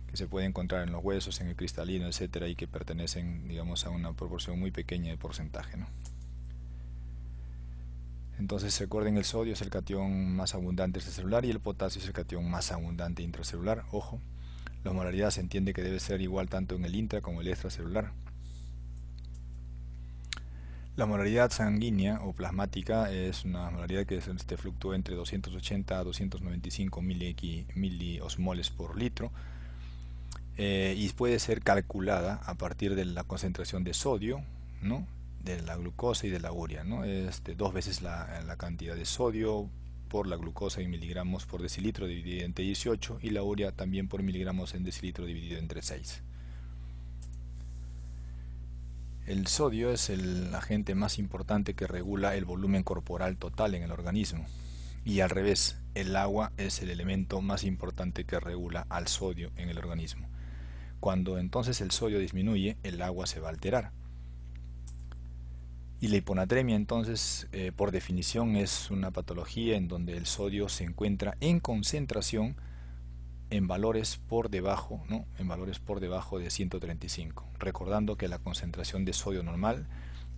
que se puede encontrar en los huesos, en el cristalino, etcétera, y que pertenecen, digamos, a una proporción muy pequeña de porcentaje, ¿no? Entonces recuerden, el sodio es el catión más abundante extracelular y el potasio es el catión más abundante intracelular. Ojo, la osmolaridad se entiende que debe ser igual tanto en el intra como el extracelular. La osmolaridad sanguínea o plasmática es una osmolaridad que fluctúa entre 280 a 295 miliosmoles por litro y puede ser calculada a partir de la concentración de sodio, ¿no?, de la glucosa y de la urea, ¿no? Dos veces la cantidad de sodio por la glucosa en miligramos por decilitro dividido entre 18 y la urea también por miligramos en decilitro dividido entre 6. El sodio es el agente más importante que regula el volumen corporal total en el organismo y al revés, el agua es el elemento más importante que regula al sodio en el organismo. Cuando entonces el sodio disminuye, el agua se va a alterar. Y la hiponatremia entonces, por definición, es una patología en donde el sodio se encuentra en concentración en valores por debajo, ¿no?, en valores por debajo de 135, recordando que la concentración de sodio normal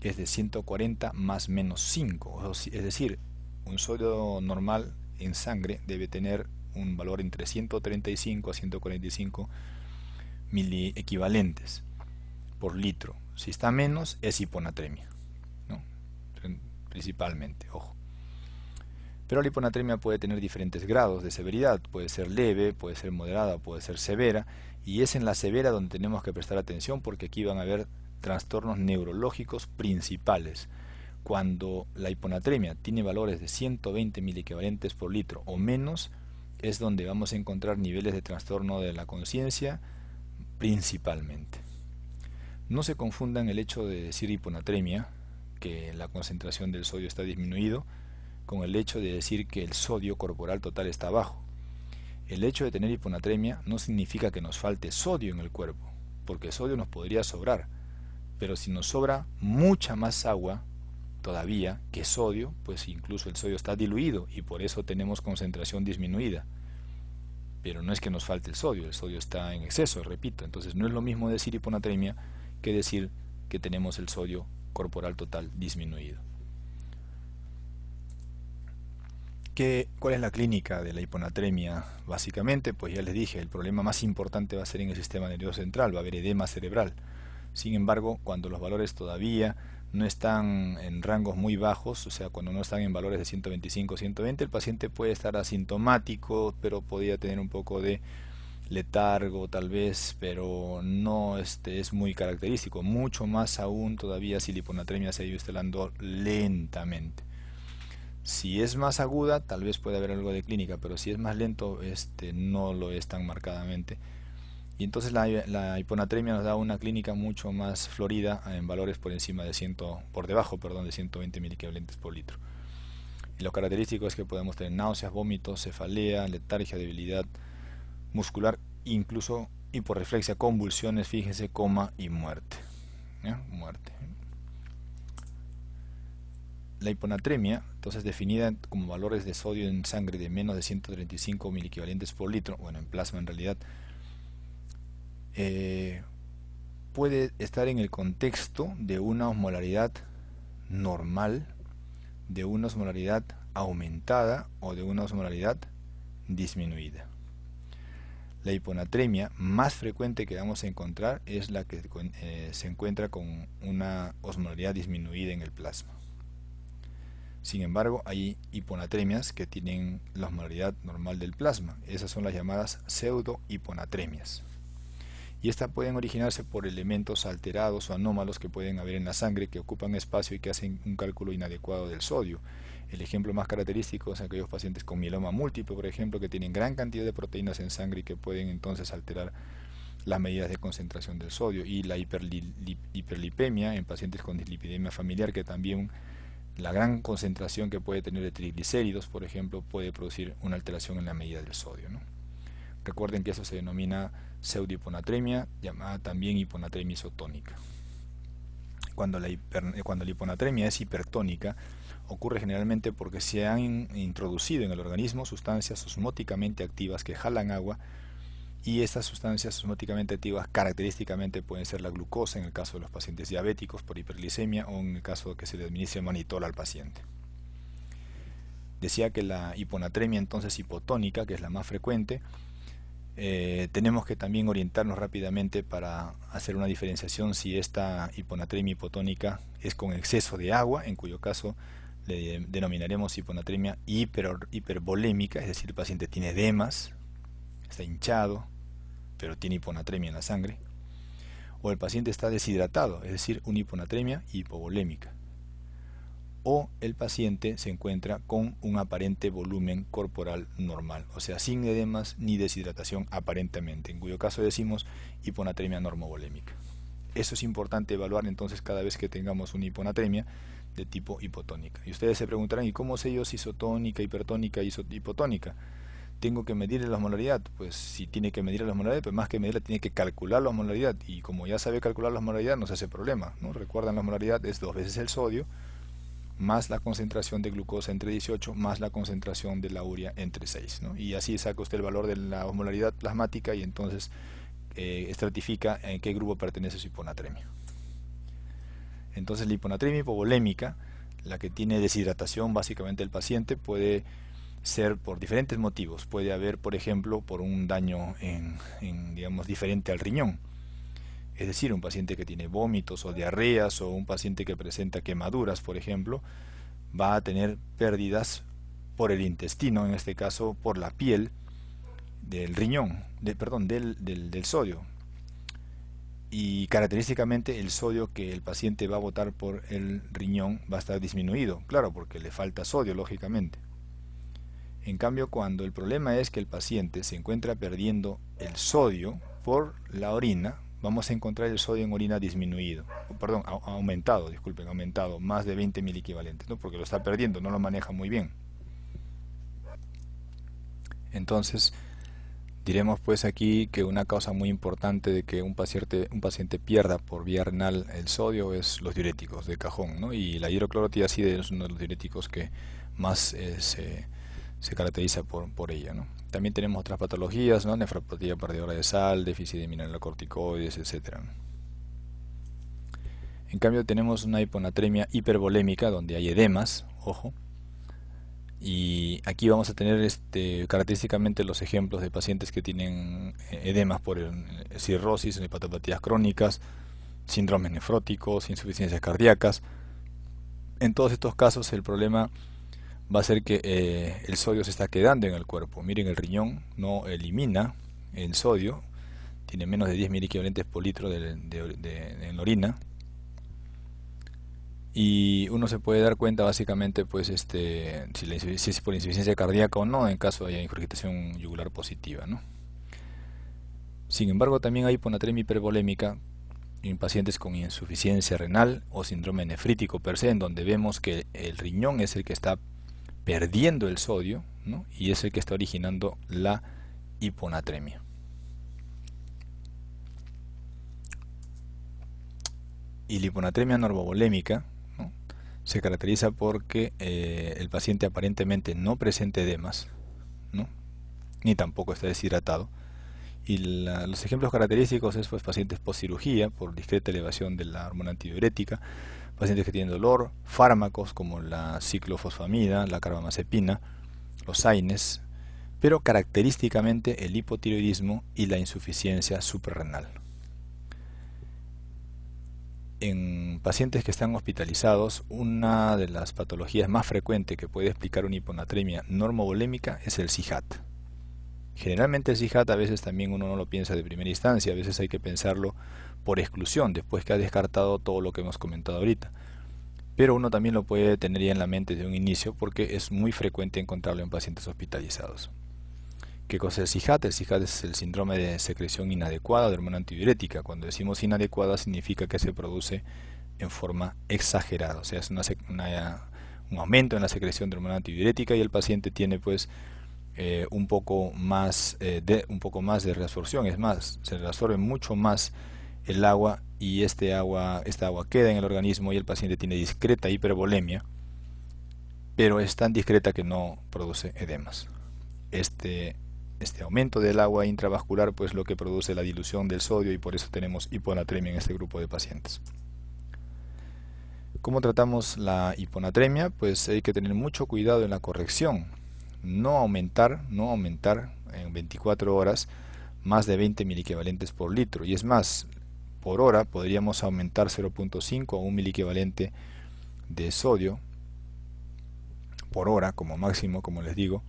es de 140 más menos 5, es decir, un sodio normal en sangre debe tener un valor entre 135 a 145 miliequivalentes por litro. Si está menos, es hiponatremia, ¿no?, principalmente, ojo. Pero la hiponatremia puede tener diferentes grados de severidad, puede ser leve, puede ser moderada, puede ser severa, y es en la severa donde tenemos que prestar atención porque aquí van a haber trastornos neurológicos principales. Cuando la hiponatremia tiene valores de 120 miliequivalentes por litro o menos, es donde vamos a encontrar niveles de trastorno de la conciencia principalmente. No se confundan el hecho de decir hiponatremia, que la concentración del sodio está disminuido, con el hecho de decir que el sodio corporal total está bajo. El hecho de tener hiponatremia no significa que nos falte sodio en el cuerpo, porque sodio nos podría sobrar, pero si nos sobra mucha más agua todavía que sodio, pues incluso el sodio está diluido y por eso tenemos concentración disminuida. Pero no es que nos falte el sodio está en exceso, repito. Entonces no es lo mismo decir hiponatremia que decir que tenemos el sodio corporal total disminuido. ¿Cuál es la clínica de la hiponatremia? Básicamente, pues ya les dije, el problema más importante va a ser en el sistema nervioso central, va a haber edema cerebral. Sin embargo, cuando los valores todavía no están en rangos muy bajos, o sea, cuando no están en valores de 125 120, el paciente puede estar asintomático, pero podría tener un poco de letargo tal vez, pero no es muy característico, mucho más aún todavía si la hiponatremia se ha ido instalando lentamente. Si es más aguda, tal vez puede haber algo de clínica, pero si es más lento, no lo es tan marcadamente. Y entonces la hiponatremia nos da una clínica mucho más florida en valores por encima de por debajo, perdón, de 120 miliequivalentes por litro. Y lo característico es que podemos tener náuseas, vómitos, cefalea, letargia, debilidad muscular, incluso hiporreflexia, convulsiones, fíjense, coma y muerte. ¿Ya? Muerte. La hiponatremia, entonces definida como valores de sodio en sangre de menos de 135 miliequivalentes por litro, bueno, en plasma en realidad, puede estar en el contexto de una osmolaridad normal, de una osmolaridad aumentada o de una osmolaridad disminuida. La hiponatremia más frecuente que vamos a encontrar es la que se encuentra con una osmolaridad disminuida en el plasma. Sin embargo, hay hiponatremias que tienen la osmolaridad normal del plasma. Esas son las llamadas pseudohiponatremias. Y estas pueden originarse por elementos alterados o anómalos que pueden haber en la sangre, que ocupan espacio y que hacen un cálculo inadecuado del sodio. El ejemplo más característico es aquellos pacientes con mieloma múltiple, por ejemplo, que tienen gran cantidad de proteínas en sangre y que pueden entonces alterar las medidas de concentración del sodio. Y la hiperlipemia en pacientes con dislipidemia familiar, que también la gran concentración que puede tener de triglicéridos, por ejemplo, puede producir una alteración en la medida del sodio, ¿no? Recuerden que eso se denomina pseudohiponatremia, llamada también hiponatremia isotónica. Cuando la hiponatremia es hipertónica, ocurre generalmente porque se han introducido en el organismo sustancias osmóticamente activas que jalan agua, y estas sustancias osmóticamente activas característicamente pueden ser la glucosa en el caso de los pacientes diabéticos por hiperglicemia, o en el caso de que se le administre manitol al paciente. Decía que la hiponatremia entonces hipotónica, que es la más frecuente, tenemos que también orientarnos rápidamente para hacer una diferenciación si esta hiponatremia hipotónica es con exceso de agua, en cuyo caso le denominaremos hiponatremia hipervolémica, es decir, el paciente tiene edemas, está hinchado, pero tiene hiponatremia en la sangre, o el paciente está deshidratado, es decir, una hiponatremia hipovolémica, o el paciente se encuentra con un aparente volumen corporal normal, o sea, sin edemas ni deshidratación aparentemente, en cuyo caso decimos hiponatremia normovolémica. Eso es importante evaluar entonces cada vez que tengamos una hiponatremia de tipo hipotónica. Y ustedes se preguntarán, ¿y cómo sé yo si isotónica, hipertónica y hipotónica? ¿Tengo que medir la osmolaridad? Pues si tiene que medir la osmolaridad, pues más que medirla tiene que calcular la osmolaridad, y como ya sabe calcular la osmolaridad no se hace problema, ¿no? Recuerdan, la osmolaridad es 2 veces el sodio más la concentración de glucosa entre 18 más la concentración de la urea entre 6, ¿no? Y así saca usted el valor de la osmolaridad plasmática y entonces estratifica en qué grupo pertenece su hiponatremia. Entonces la hiponatremia hipovolémica, la que tiene deshidratación básicamente el paciente, puede ser por diferentes motivos. Puede haber, por ejemplo, por un daño digamos, diferente al riñón. Es decir, un paciente que tiene vómitos o diarreas, o un paciente que presenta quemaduras, por ejemplo, va a tener pérdidas por el intestino, en este caso por la piel del riñón, del sodio. Y característicamente el sodio que el paciente va a botar por el riñón va a estar disminuido, claro, porque le falta sodio, lógicamente. En cambio, cuando el problema es que el paciente se encuentra perdiendo el sodio por la orina, vamos a encontrar el sodio en orina disminuido, aumentado, más de 20 miliequivalentes, ¿no? Porque lo está perdiendo, no lo maneja muy bien. Entonces, Diremos pues aquí que una causa muy importante de que un paciente pierda por vía renal el sodio es los diuréticos de cajón, ¿no? Y la hidroclorotiazida es uno de los diuréticos que más se caracteriza por ella, ¿no? También tenemos otras patologías, ¿no? Nefropatía perdedora de sal, déficit de mineralocorticoides, etcétera. En cambio tenemos una hiponatremia hipervolémica donde hay edemas, ojo. Y aquí vamos a tener característicamente los ejemplos de pacientes que tienen edemas por cirrosis, hepatopatías crónicas, síndromes nefróticos, insuficiencias cardíacas. En todos estos casos el problema va a ser que el sodio se está quedando en el cuerpo. Miren, el riñón no elimina el sodio, tiene menos de 10 miliequivalentes por litro en la orina. Y uno se puede dar cuenta básicamente pues si es por insuficiencia cardíaca o no, en caso de ingurgitación yugular positiva, ¿no? Sin embargo, también hay hiponatremia hipervolémica en pacientes con insuficiencia renal o síndrome nefrítico per se, en donde vemos que el riñón es el que está perdiendo el sodio, ¿no? Y es el que está originando la hiponatremia. Y la hiponatremia normovolémica se caracteriza porque el paciente aparentemente no presenta edemas, ¿no? Ni tampoco está deshidratado. Y los ejemplos característicos es pues pacientes post cirugía por discreta elevación de la hormona antidiurética, pacientes que tienen dolor, fármacos como la ciclofosfamida, la carbamazepina, los AINES, pero característicamente el hipotiroidismo y la insuficiencia suprarrenal. En pacientes que están hospitalizados, una de las patologías más frecuentes que puede explicar una hiponatremia normovolémica es el CIJAT. Generalmente el CIJAT a veces también uno no lo piensa de primera instancia, a veces hay que pensarlo por exclusión, después que ha descartado todo lo que hemos comentado ahorita. Pero uno también lo puede tener ya en la mente desde un inicio porque es muy frecuente encontrarlo en pacientes hospitalizados. ¿Qué cosa es el CIJAT? El CIJAT es el síndrome de secreción inadecuada de hormona antidiurética. Cuando decimos inadecuada significa que se produce en forma exagerada, o sea, es un aumento en la secreción de hormona antidiurética y el paciente tiene pues un poco más de reabsorción, es más, se reabsorbe mucho más el agua y esta agua queda en el organismo y el paciente tiene discreta hipervolemia, pero es tan discreta que no produce edemas. Este aumento del agua intravascular pues lo que produce la dilución del sodio y por eso tenemos hiponatremia en este grupo de pacientes. ¿Cómo tratamos la hiponatremia? Pues hay que tener mucho cuidado en la corrección, no aumentar en 24 horas más de 20 miliequivalentes por litro, y es más, por hora podríamos aumentar 0.5 a 1 miliequivalente de sodio por hora como máximo, como les digo,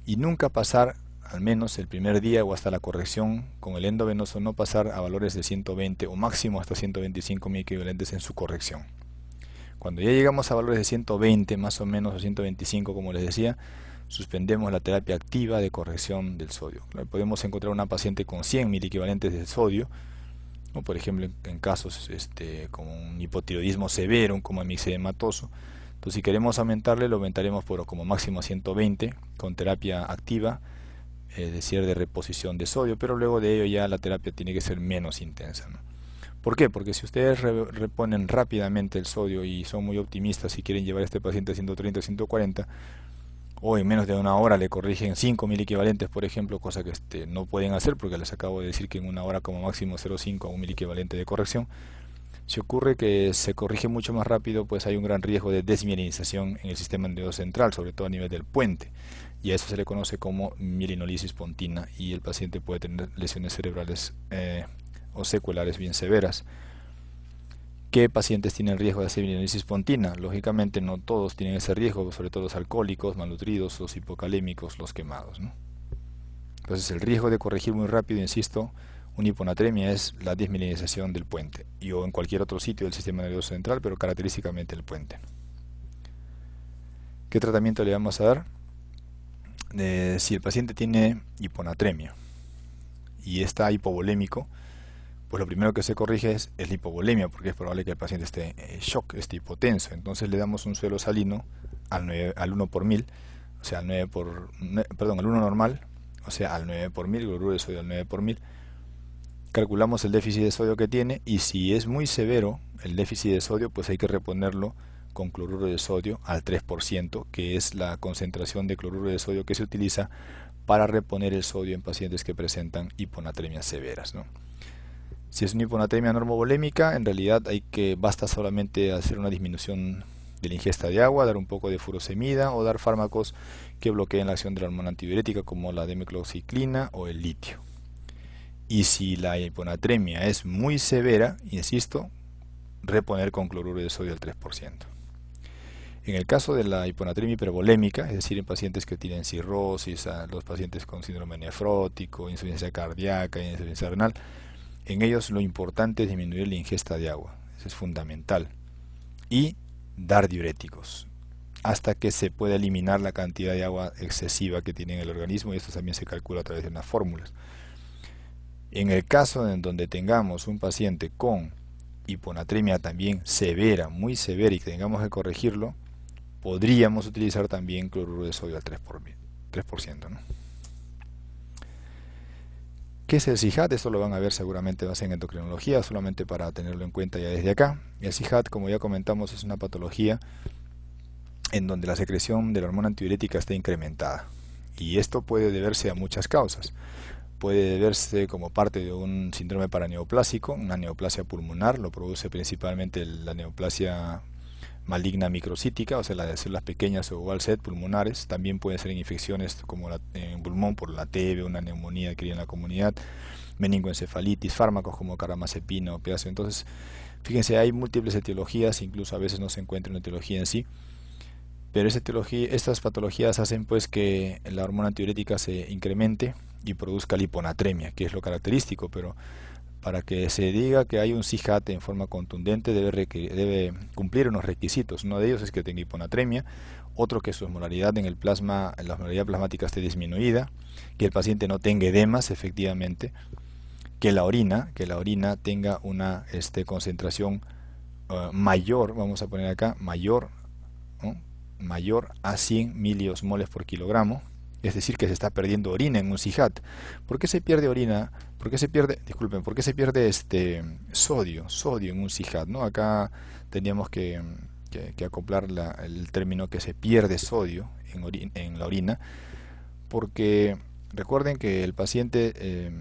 y nunca pasar, al menos el primer día o hasta la corrección con el endovenoso, no pasar a valores de 120 o máximo hasta 125 miliequivalentes en su corrección. Cuando ya llegamos a valores de 120 más o menos o 125, como les decía, suspendemos la terapia activa de corrección del sodio. Podemos encontrar una paciente con 100 miliequivalentes de sodio, ¿no? Por ejemplo en casos como un hipotiroidismo severo, un coma mixedematoso. Entonces si queremos aumentarle, lo aumentaremos por como máximo a 120 con terapia activa, es decir, de reposición de sodio, pero luego de ello ya la terapia tiene que ser menos intensa, ¿no? ¿Por qué? Porque si ustedes reponen rápidamente el sodio y son muy optimistas y quieren llevar a este paciente a 130 o 140, o en menos de una hora le corrigen 5 miliequivalentes, por ejemplo, cosa que no pueden hacer porque les acabo de decir que en una hora como máximo 0.5 a 1 miliequivalente de corrección. Si ocurre que se corrige mucho más rápido, pues hay un gran riesgo de desmielinización en el sistema nervioso central, sobre todo a nivel del puente, y a eso se le conoce como mielinolisis pontina, y el paciente puede tener lesiones cerebrales o seculares bien severas. ¿Qué pacientes tienen riesgo de hacer mielinolisis pontina? Lógicamente no todos tienen ese riesgo, sobre todo los alcohólicos, malnutridos, los hipocalémicos, los quemados, ¿no? Entonces el riesgo de corregir muy rápido, insisto, una hiponatremia es la desmielinización del puente, o en cualquier otro sitio del sistema nervioso central, pero característicamente el puente. ¿Qué tratamiento le vamos a dar? Si el paciente tiene hiponatremia y está hipovolémico, pues lo primero que se corrige es la hipovolemia, porque es probable que el paciente esté en shock, esté hipotenso. Entonces le damos un suero salino al 1 por 1000, o sea al 1 normal o sea, al 9 por 1000, cloruro de sodio al 9 por 1000, calculamos el déficit de sodio que tiene, y si es muy severo el déficit de sodio, pues hay que reponerlo con cloruro de sodio al 3%, que es la concentración de cloruro de sodio que se utiliza para reponer el sodio en pacientes que presentan hiponatremias severas, ¿no? Si es una hiponatremia normovolémica, en realidad basta solamente hacer una disminución de la ingesta de agua, dar un poco de furosemida o dar fármacos que bloqueen la acción de la hormona antidiurética como la demecloxicilina o el litio. Y si la hiponatremia es muy severa, insisto, reponer con cloruro de sodio al 3%. En el caso de la hiponatremia hipervolémica, es decir, en pacientes que tienen cirrosis, los pacientes con síndrome nefrótico, insuficiencia cardíaca, insuficiencia renal, en ellos lo importante es disminuir la ingesta de agua, eso es fundamental, y dar diuréticos hasta que se pueda eliminar la cantidad de agua excesiva que tiene en el organismo, y esto también se calcula a través de unas fórmulas. En el caso en donde tengamos un paciente con hiponatremia también severa, muy severa, y que tengamos que corregirlo, podríamos utilizar también cloruro de sodio al 3%, ¿no? ¿Qué es el CIHAT? Esto lo van a ver seguramente más en endocrinología, solamente para tenerlo en cuenta ya desde acá. El CIHAT, como ya comentamos, es una patología en donde la secreción de la hormona antidiurética está incrementada. Y esto puede deberse a muchas causas. Puede deberse como parte de un síndrome paraneoplásico, una neoplasia pulmonar, lo produce principalmente la neoplasia maligna microcítica, o sea, las de células pequeñas o oval set pulmonares. También pueden ser en infecciones como en pulmón por la TB, una neumonía adquirida en la comunidad, meningoencefalitis, fármacos como carbamazepina o opiáceo. Entonces, fíjense, hay múltiples etiologías, incluso a veces no se encuentra una etiología en sí, pero estas patologías hacen pues que la hormona antidiurética se incremente y produzca la hiponatremia, que es lo característico, pero para que se diga que hay un CIHAT en forma contundente debe cumplir unos requisitos. Uno de ellos es que tenga hiponatremia, otro que su osmolaridad en el plasma, la osmolaridad plasmática esté disminuida, que el paciente no tenga edemas efectivamente, que la orina tenga una concentración mayor, vamos a poner acá, mayor, ¿no?, mayor a 100 miliosmoles por kilogramo, es decir, que se está perdiendo orina en un CIHAT. ¿Por qué se pierde orina? ¿Por qué se pierde sodio en un CIHAT, ¿no? Acá teníamos que acoplar el término que se pierde sodio en la orina, porque recuerden que el paciente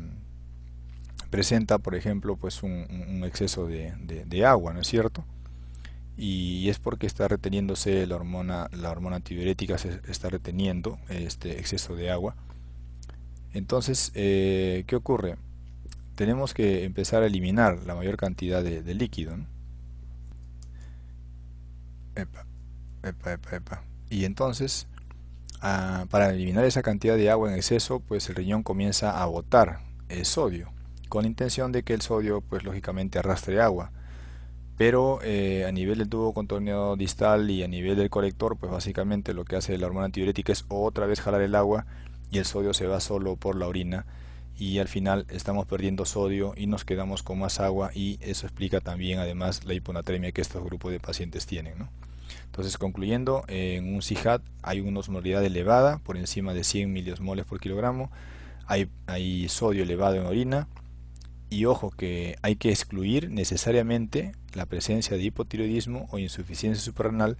presenta, por ejemplo, pues un exceso de agua, ¿no es cierto? Y es porque está reteniéndose la hormona antidiurética, se está reteniendo este exceso de agua. Entonces, ¿qué ocurre? Tenemos que empezar a eliminar la mayor cantidad de líquido, ¿no? Y entonces, para eliminar esa cantidad de agua en exceso, pues el riñón comienza a botar sodio, con la intención de que el sodio, pues lógicamente arrastre agua. Pero a nivel del tubo contorneado distal y a nivel del colector, pues básicamente lo que hace la hormona antidiurética es otra vez jalar el agua y el sodio se va solo por la orina, y al final estamos perdiendo sodio y nos quedamos con más agua, y eso explica también además la hiponatremia que estos grupos de pacientes tienen, ¿no? Entonces, concluyendo, en un CIHAT hay una osmolaridad elevada, por encima de 100 miliosmoles por kilogramo, hay sodio elevado en orina. Y ojo que hay que excluir necesariamente la presencia de hipotiroidismo o insuficiencia suprarrenal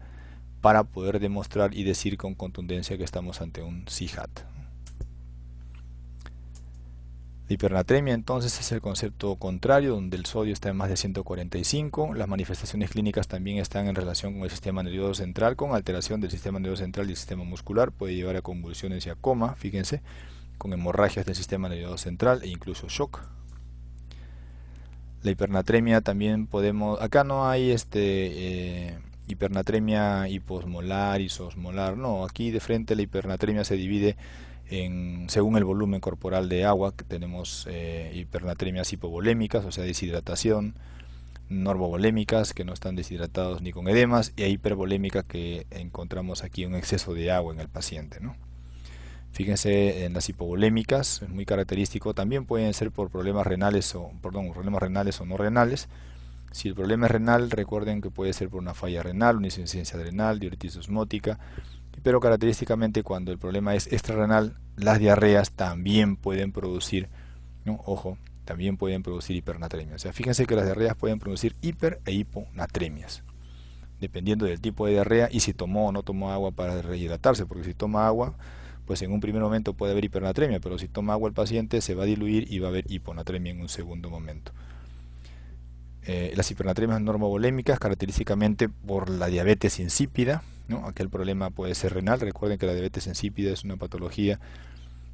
para poder demostrar y decir con contundencia que estamos ante un CIHAT. La hipernatremia entonces es el concepto contrario, donde el sodio está en más de 145. Las manifestaciones clínicas también están en relación con el sistema nervioso central, con alteración del sistema nervioso central y el sistema muscular. Puede llevar a convulsiones y a coma, fíjense, con hemorragias del sistema nervioso central e incluso shock. La hipernatremia también acá no hay hipernatremia hiposmolar, isosmolar, no, aquí de frente la hipernatremia se divide según el volumen corporal de agua, que tenemos hipernatremias hipovolémicas, o sea, deshidratación, normovolémicas, que no están deshidratados ni con edemas, y hipervolémica, que encontramos aquí un exceso de agua en el paciente, ¿no? Fíjense en las hipovolémicas, es muy característico, también pueden ser por problemas renales o no renales, Si el problema es renal, recuerden que puede ser por una falla renal, una insuficiencia renal, diuresis osmótica, pero característicamente cuando el problema es extrarrenal, las diarreas también pueden producir, ¿no? Ojo, también pueden producir hipernatremia. O sea, fíjense que las diarreas pueden producir hiper e hiponatremias, dependiendo del tipo de diarrea y si tomó o no tomó agua para rehidratarse, porque si toma agua, pues en un primer momento puede haber hipernatremia, pero si toma agua el paciente se va a diluir y va a haber hiponatremia en un segundo momento. Las hipernatremias normovolémicas, característicamente por la diabetes insípida, ¿no? Aquel problema puede ser renal. Recuerden que la diabetes insípida es una patología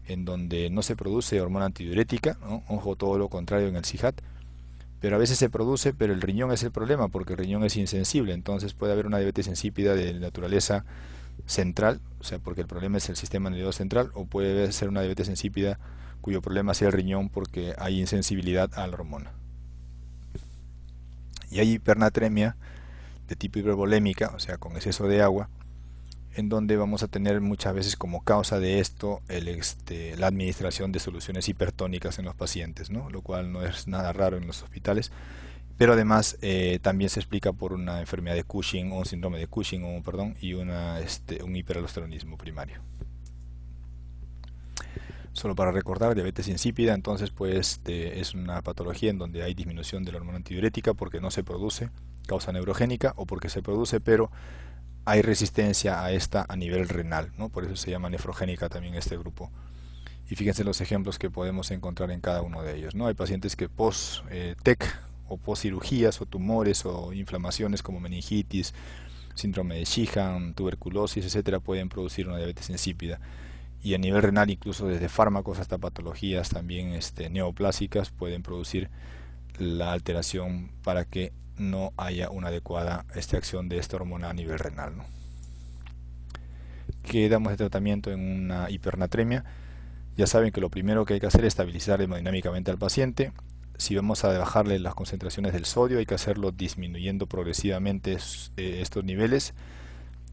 en donde no se produce hormona antidiurética, ¿no? Ojo, todo lo contrario en el CIJAT, pero a veces se produce, pero el riñón es el problema, porque el riñón es insensible, entonces puede haber una diabetes insípida de naturaleza central, o sea, porque el problema es el sistema nervioso central, o puede ser una diabetes insípida cuyo problema sea el riñón porque hay insensibilidad a la hormona. Y hay hipernatremia de tipo hipervolémica, o sea, con exceso de agua, en donde vamos a tener muchas veces como causa de esto la administración de soluciones hipertónicas en los pacientes, ¿no? Lo cual no es nada raro en los hospitales, pero además también se explica por una enfermedad de Cushing o un síndrome de Cushing, y un hiperaldosteronismo primario. Solo para recordar, diabetes insípida, entonces pues es una patología en donde hay disminución de la hormona antidiurética porque no se produce, causa neurogénica, o porque se produce pero hay resistencia a esta a nivel renal, ¿no? Por eso se llama nefrogénica también este grupo. Y fíjense los ejemplos que podemos encontrar en cada uno de ellos, ¿no? Hay pacientes que post-TEC o post-cirugías o tumores o inflamaciones como meningitis, síndrome de Sheehan, tuberculosis, etcétera, pueden producir una diabetes insípida. Y a nivel renal, incluso desde fármacos hasta patologías también neoplásicas, pueden producir la alteración para que no haya una adecuada acción de esta hormona a nivel renal, ¿no? ¿Qué damos de tratamiento en una hipernatremia? Ya saben que lo primero que hay que hacer es estabilizar hemodinámicamente al paciente. Si vamos a bajarle las concentraciones del sodio, hay que hacerlo disminuyendo progresivamente estos niveles,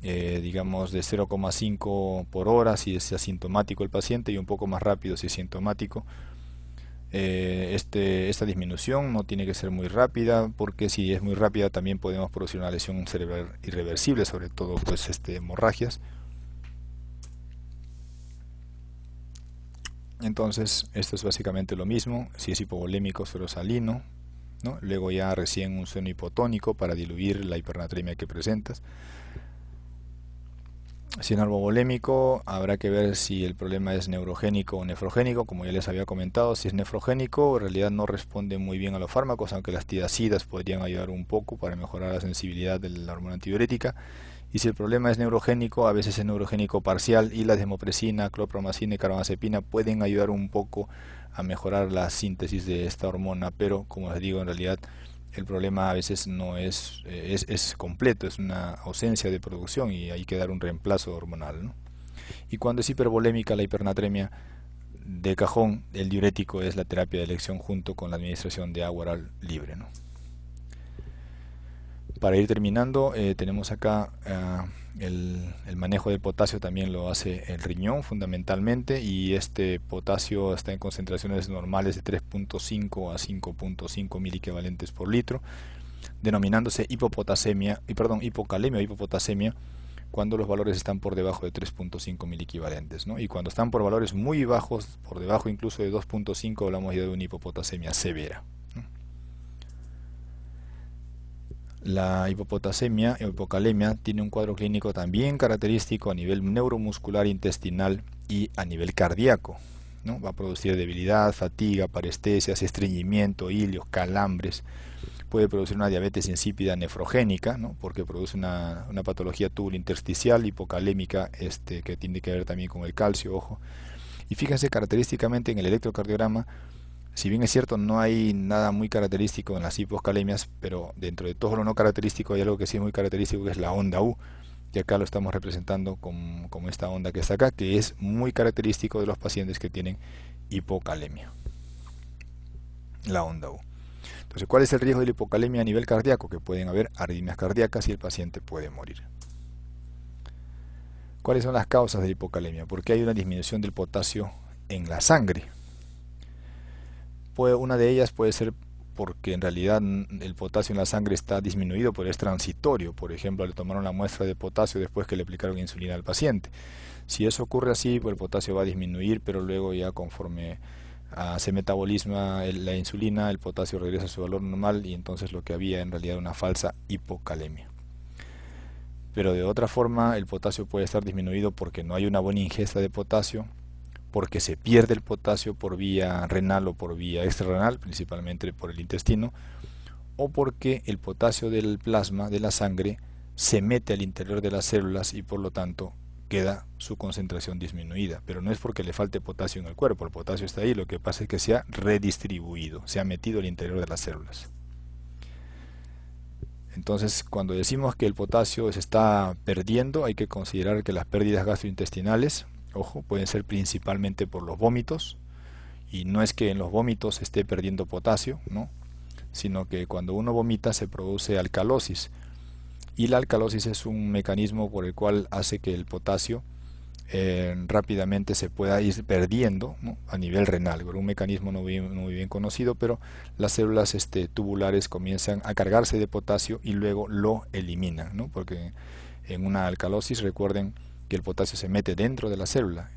digamos de 0,5 por hora si es asintomático el paciente y un poco más rápido si es sintomático. Esta disminución no tiene que ser muy rápida, porque si es muy rápida también podemos producir una lesión cerebral irreversible, sobre todo pues hemorragias. Entonces esto es básicamente lo mismo. Si es hipovolémico, suero salino, ¿no? Luego ya recién un suero hipotónico para diluir la hipernatremia que presentas. Si es normovolémico, habrá que ver si el problema es neurogénico o nefrogénico. Como ya les había comentado, si es nefrogénico, en realidad no responde muy bien a los fármacos, aunque las tiazidas podrían ayudar un poco para mejorar la sensibilidad de la hormona antidiurética. Y si el problema es neurogénico, a veces es neurogénico parcial y la desmopresina, clopromacina y carbamazepina pueden ayudar un poco a mejorar la síntesis de esta hormona, pero como les digo, en realidad el problema a veces no es completo, es una ausencia de producción y hay que dar un reemplazo hormonal, ¿no? Y cuando es hipervolémica la hipernatremia, de cajón el diurético es la terapia de elección junto con la administración de agua oral libre, ¿no? Para ir terminando, tenemos acá el manejo del potasio también lo hace el riñón fundamentalmente, y este potasio está en concentraciones normales de 3.5 a 5.5 miliequivalentes por litro, denominándose hipocalemia o hipopotasemia cuando los valores están por debajo de 3.5 miliequivalentes, ¿no? Y cuando están por valores muy bajos, por debajo incluso de 2.5, hablamos ya de una hipopotasemia severa, ¿no? La hipopotasemia o hipocalemia tiene un cuadro clínico también característico a nivel neuromuscular, intestinal y a nivel cardíaco, ¿no? Va a producir debilidad, fatiga, parestesias, estreñimiento, ilios, calambres. Puede producir una diabetes insípida nefrogénica, ¿no? Porque produce una patología tubulointersticial hipocalémica que tiene que ver también con el calcio, ojo. Y fíjense característicamente en el electrocardiograma, si bien es cierto no hay nada muy característico en las hiposcalemias, pero dentro de todo lo no característico hay algo que sí es muy característico, que es la onda U, y acá lo estamos representando con esta onda que está acá, que es muy característico de los pacientes que tienen hipocalemia, la onda U. Entonces, ¿cuál es el riesgo de la hipocalemia a nivel cardíaco? Que pueden haber arritmias cardíacas y el paciente puede morir. ¿Cuáles son las causas de la hipocalemia? Porque hay una disminución del potasio en la sangre. Una de ellas puede ser porque en realidad el potasio en la sangre está disminuido, pero es transitorio. Por ejemplo, le tomaron la muestra de potasio después que le aplicaron insulina al paciente. Si eso ocurre así, pues el potasio va a disminuir, pero luego ya conforme se metabolisma la insulina, el potasio regresa a su valor normal y entonces lo que había en realidad una falsa hipocalemia. Pero de otra forma el potasio puede estar disminuido porque no hay una buena ingesta de potasio, porque se pierde el potasio por vía renal o por vía extrarrenal, principalmente por el intestino, o porque el potasio del plasma, de la sangre, se mete al interior de las células y por lo tanto queda su concentración disminuida. Pero no es porque le falte potasio en el cuerpo, el potasio está ahí, lo que pasa es que se ha redistribuido, se ha metido al interior de las células. Entonces, cuando decimos que el potasio se está perdiendo, hay que considerar que las pérdidas gastrointestinales, ojo, pueden ser principalmente por los vómitos, y no es que en los vómitos se esté perdiendo potasio, ¿no? Sino que cuando uno vomita se produce alcalosis, y la alcalosis es un mecanismo por el cual hace que el potasio rápidamente se pueda ir perdiendo, ¿no? A nivel renal, un mecanismo no muy bien conocido, pero las células tubulares comienzan a cargarse de potasio y luego lo eliminan, ¿no? Porque en una alcalosis recuerden que el potasio se mete dentro de la célula,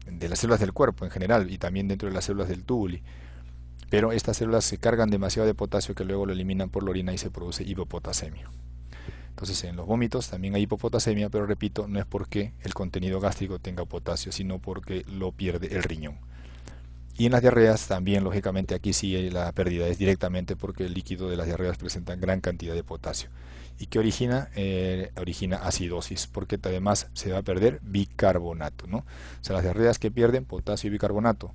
de las células del cuerpo en general y también dentro de las células del túbuli, pero estas células se cargan demasiado de potasio que luego lo eliminan por la orina y se produce hipopotasemia. Entonces en los vómitos también hay hipopotasemia, pero repito, no es porque el contenido gástrico tenga potasio, sino porque lo pierde el riñón. Y en las diarreas también, lógicamente, aquí sí la pérdida es directamente porque el líquido de las diarreas presenta gran cantidad de potasio. ¿Y qué origina? Origina acidosis, porque además se va a perder bicarbonato, ¿no? O sea, las diarreas que pierden potasio y bicarbonato.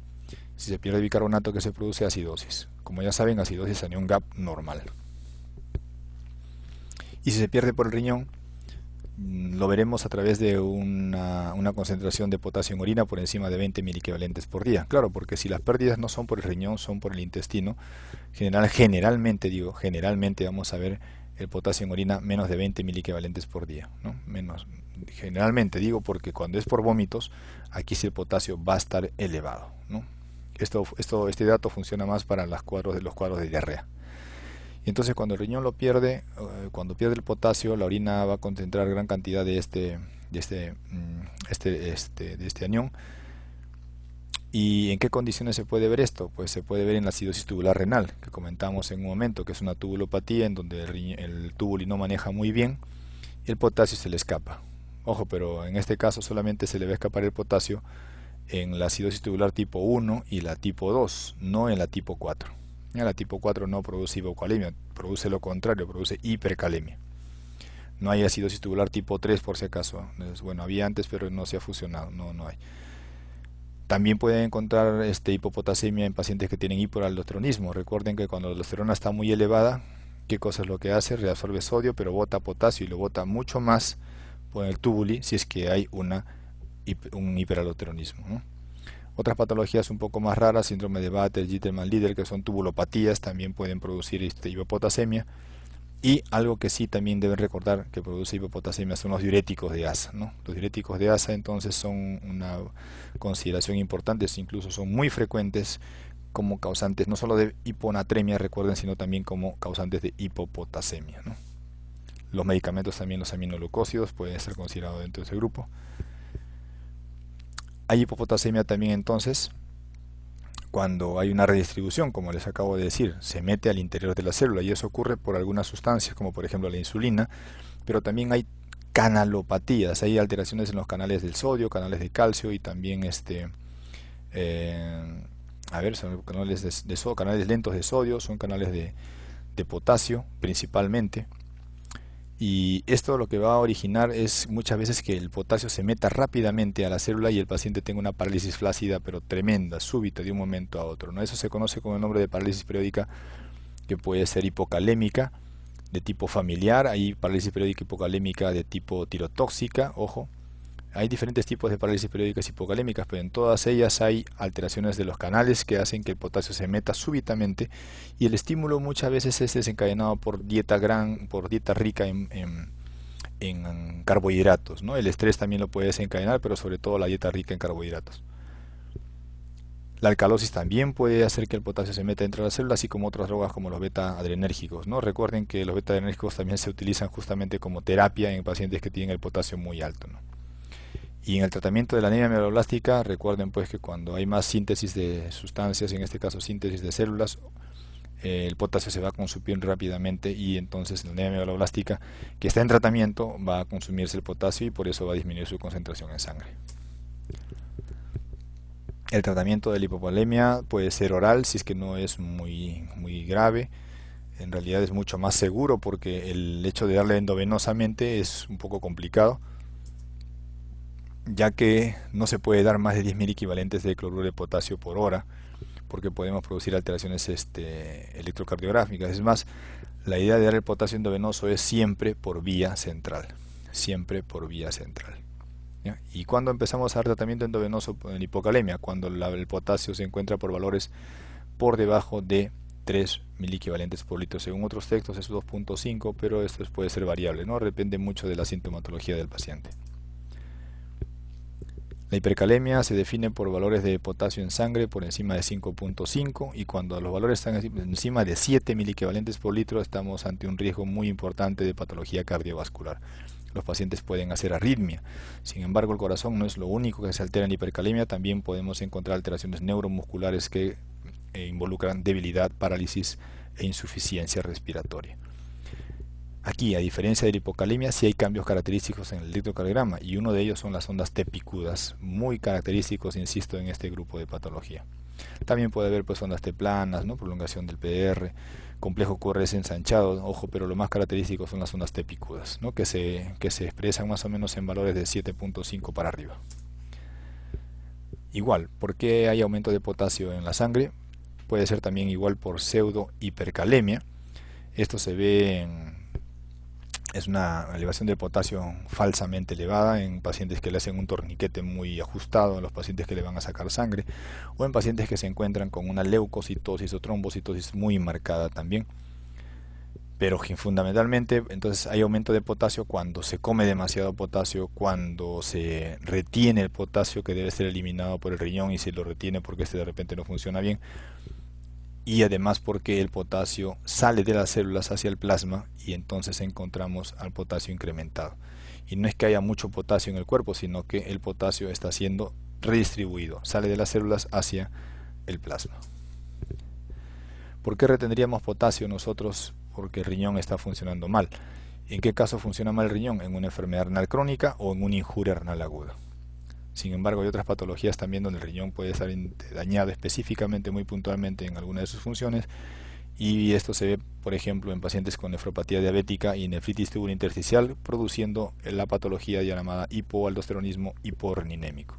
Si se pierde bicarbonato, ¿qué se produce? Acidosis. Como ya saben, acidosis es un GAP normal. Y si se pierde por el riñón, lo veremos a través de una concentración de potasio en orina por encima de 20 miliequivalentes por día. Claro, porque si las pérdidas no son por el riñón, son por el intestino, generalmente vamos a ver el potasio en orina menos de 20 miliequivalentes por día, ¿no? Generalmente digo porque cuando es por vómitos, aquí sí el potasio va a estar elevado, ¿no? Este dato funciona más para los cuadros de diarrea. Y entonces cuando el riñón lo pierde, cuando pierde el potasio, la orina va a concentrar gran cantidad de este anión. ¿Y en qué condiciones se puede ver esto? Pues se puede ver en la acidosis tubular renal, que comentamos en un momento, que es una tubulopatía en donde el túbulo no maneja muy bien y el potasio se le escapa. Ojo, pero en este caso solamente se le va a escapar el potasio en la acidosis tubular tipo 1 y la tipo 2, no en la tipo 4. La tipo 4 no produce hipocalemia, produce lo contrario, produce hipercalemia. No hay acidosis tubular tipo 3 por si acaso. Bueno, había antes pero no se ha fusionado, no hay. También pueden encontrar hipopotasemia en pacientes que tienen hiperaldosteronismo. Recuerden que cuando la aldosterona está muy elevada, ¿qué cosa es lo que hace? Reabsorbe sodio, pero bota potasio y lo bota mucho más por el túbuli si es que hay un hiperaldosteronismo, ¿no? Otras patologías un poco más raras, síndrome de Batten, Gitelman-Liddle, que son tubulopatías, también pueden producir hipopotasemia. Y algo que sí también deben recordar que produce hipopotasemia son los diuréticos de asa, ¿no? Los diuréticos de asa entonces son una consideración importante, incluso son muy frecuentes como causantes no solo de hiponatremia, recuerden, sino también como causantes de hipopotasemia, ¿no? Los medicamentos también, los aminoglucósidos, pueden ser considerados dentro de ese grupo. Hay hipopotasemia también entonces cuando hay una redistribución, como les acabo de decir, se mete al interior de la célula y eso ocurre por algunas sustancias, como por ejemplo la insulina, pero también hay canalopatías, hay alteraciones en los canales del sodio, canales de calcio y también son canales lentos de sodio, son canales de potasio principalmente. Y esto lo que va a originar es muchas veces que el potasio se meta rápidamente a la célula y el paciente tenga una parálisis flácida pero tremenda, súbita, de un momento a otro, ¿no? Eso se conoce con el nombre de parálisis periódica, que puede ser hipocalémica de tipo familiar, hay parálisis periódica hipocalémica de tipo tirotóxica, ojo. Hay diferentes tipos de parálisis periódicas hipocalémicas, pero en todas ellas hay alteraciones de los canales que hacen que el potasio se meta súbitamente y el estímulo muchas veces es desencadenado por dieta rica en carbohidratos, ¿no? El estrés también lo puede desencadenar, pero sobre todo la dieta rica en carbohidratos. La alcalosis también puede hacer que el potasio se meta dentro de la célula, así como otras drogas como los beta-adrenérgicos, ¿no? Recuerden que los beta-adrenérgicos también se utilizan justamente como terapia en pacientes que tienen el potasio muy alto, ¿no? Y en el tratamiento de la anemia meloblástica, recuerden pues que cuando hay más síntesis de sustancias, en este caso síntesis de células, el potasio se va a consumir rápidamente y entonces en la anemia meloblástica que está en tratamiento va a consumirse el potasio y por eso va a disminuir su concentración en sangre. El tratamiento de la hipovolemia puede ser oral si es que no es muy grave. En realidad es mucho más seguro porque el hecho de darle endovenosamente es un poco complicado, ya que no se puede dar más de 10.000 equivalentes de cloruro de potasio por hora, porque podemos producir alteraciones electrocardiográficas. Es más, la idea de dar el potasio endovenoso es siempre por vía central, siempre por vía central. ¿Ya? Y cuando empezamos a dar tratamiento endovenoso en hipocalemia, cuando el potasio se encuentra por valores por debajo de 3 miliequivalentes por litro. Según otros textos es 2.5, pero esto puede ser variable, ¿no? Depende mucho de la sintomatología del paciente. La hipercalemia se define por valores de potasio en sangre por encima de 5.5 y cuando los valores están encima de 7 miliequivalentes por litro estamos ante un riesgo muy importante de patología cardiovascular. Los pacientes pueden hacer arritmia. Sin embargo, el corazón no es lo único que se altera en hipercalemia, también podemos encontrar alteraciones neuromusculares que involucran debilidad, parálisis e insuficiencia respiratoria. Aquí, a diferencia de la hipocalemia, sí hay cambios característicos en el electrocardiograma y uno de ellos son las ondas T picudas, muy característicos, insisto, en este grupo de patología. También puede haber pues ondas T planas, ¿no? Prolongación del PDR, complejo QRS ensanchado, ojo, pero lo más característico son las ondas T picudas, ¿no? que se expresan más o menos en valores de 7.5 para arriba. Igual, ¿por qué hay aumento de potasio en la sangre? Puede ser también igual por pseudo hipercalemia. Esto se ve es una elevación de potasio falsamente elevada en pacientes que le hacen un torniquete muy ajustado, en los pacientes que le van a sacar sangre, o en pacientes que se encuentran con una leucocitosis o trombocitosis muy marcada también. Pero fundamentalmente, entonces hay aumento de potasio cuando se come demasiado potasio, cuando se retiene el potasio que debe ser eliminado por el riñón y se lo retiene porque de repente no funciona bien, y además porque el potasio sale de las células hacia el plasma y entonces encontramos al potasio incrementado. Y no es que haya mucho potasio en el cuerpo, sino que el potasio está siendo redistribuido, sale de las células hacia el plasma. ¿Por qué retendríamos potasio nosotros? Porque el riñón está funcionando mal. ¿En qué caso funciona mal el riñón? En una enfermedad renal crónica o en una injuria renal aguda. Sin embargo, hay otras patologías también donde el riñón puede estar dañado específicamente, muy puntualmente en alguna de sus funciones, y esto se ve, por ejemplo, en pacientes con nefropatía diabética y nefritis tubulointersticial, produciendo la patología llamada hipoaldosteronismo hiporreninémico.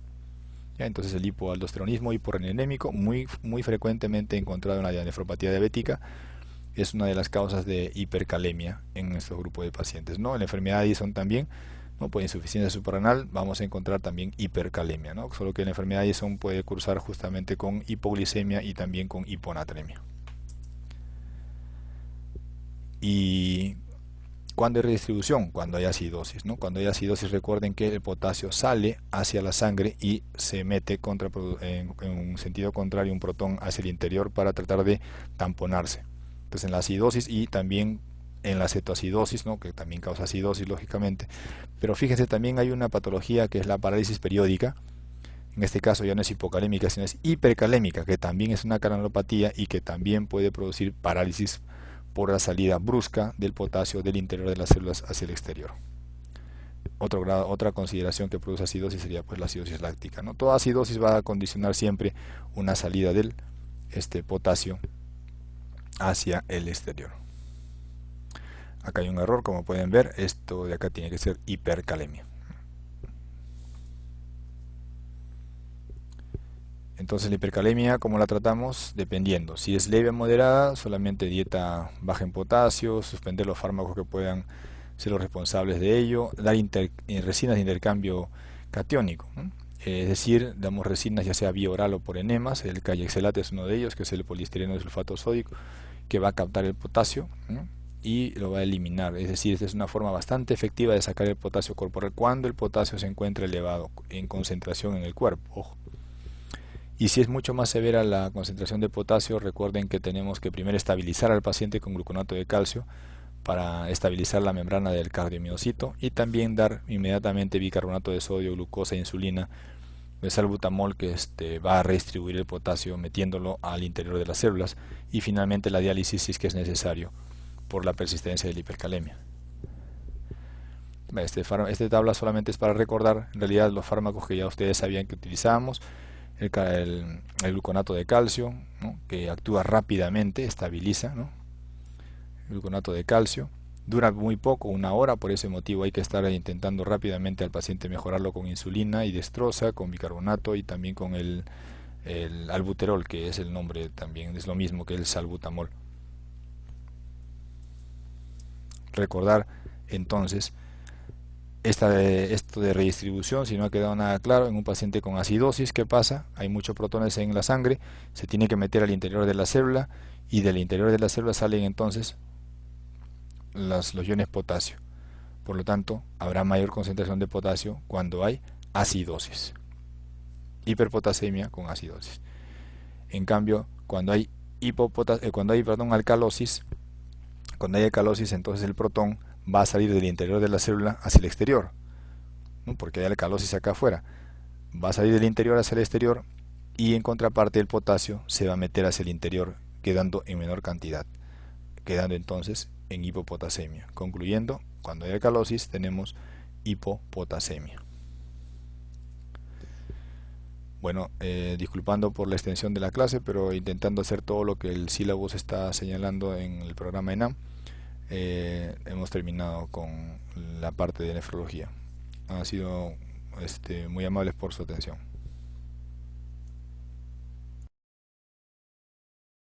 ¿Ya? Entonces el hipoaldosteronismo hiporreninémico, muy frecuentemente encontrado en la nefropatía diabética, es una de las causas de hipercalemia en estos grupos de pacientes, ¿no? En la enfermedad de Addison también, ¿no? Por insuficiencia suprarrenal vamos a encontrar también hipercalemia, ¿no? Solo que la enfermedad de Addison puede cursar justamente con hipoglicemia y también con hiponatremia. Y ¿cuándo hay redistribución? Cuando hay acidosis, ¿no? Cuando hay acidosis, recuerden que el potasio sale hacia la sangre y se mete en un sentido contrario un protón hacia el interior para tratar de tamponarse. Entonces en la acidosis y también en la cetoacidosis, ¿no? Que también causa acidosis lógicamente, pero fíjense, también hay una patología que es la parálisis periódica. En este caso ya no es hipocalémica, sino es hipercalémica, que también es una canalopatía y que también puede producir parálisis por la salida brusca del potasio del interior de las células hacia el exterior. Otra consideración que produce acidosis sería pues la acidosis láctica, ¿no? Toda acidosis va a condicionar siempre una salida del potasio hacia el exterior. Acá hay un error, como pueden ver, esto de acá tiene que ser hipercalemia. Entonces la hipercalemia, ¿cómo la tratamos? Dependiendo. Si es leve o moderada, solamente dieta baja en potasio, suspender los fármacos que puedan ser los responsables de ello, dar resinas de intercambio catiónico, ¿no? Es decir, damos resinas ya sea vía oral o por enemas. El callaxelate es uno de ellos, que es el poliestireno de sulfato sódico, que va a captar el potasio, ¿no? Y lo va a eliminar. Es decir, esta es una forma bastante efectiva de sacar el potasio corporal cuando el potasio se encuentra elevado en concentración en el cuerpo. Ojo. Y si es mucho más severa la concentración de potasio, recuerden que tenemos que primero estabilizar al paciente con gluconato de calcio para estabilizar la membrana del cardiomiocito y también dar inmediatamente bicarbonato de sodio, glucosa e insulina de salbutamol que va a redistribuir el potasio metiéndolo al interior de las células, y finalmente la diálisis si es que es necesario por la persistencia de la hipercalemia. Esta tabla solamente es para recordar en realidad los fármacos que ya ustedes sabían que utilizábamos. El gluconato de calcio, ¿no?, que actúa rápidamente, estabiliza, ¿no? El gluconato de calcio dura muy poco, 1 hora, por ese motivo hay que estar intentando rápidamente al paciente mejorarlo con insulina y dextrosa, con bicarbonato y también con el albuterol, que es el nombre también, es lo mismo que el salbutamol. Recordar entonces esto de redistribución, si no ha quedado nada claro, en un paciente con acidosis, ¿qué pasa? Hay muchos protones en la sangre, se tiene que meter al interior de la célula y del interior de la célula salen entonces los iones potasio. Por lo tanto, habrá mayor concentración de potasio cuando hay acidosis, hiperpotasemia con acidosis. En cambio, cuando hay alcalosis, entonces el protón va a salir del interior de la célula hacia el exterior, ¿no?, porque hay alcalosis acá afuera. Va a salir del interior hacia el exterior y en contraparte el potasio se va a meter hacia el interior, quedando en menor cantidad, quedando entonces en hipopotasemia. Concluyendo, cuando hay alcalosis tenemos hipopotasemia. Bueno, disculpando por la extensión de la clase, pero intentando hacer todo lo que el sílabus está señalando en el programa ENAM, hemos terminado con la parte de nefrología. Han sido muy amables por su atención.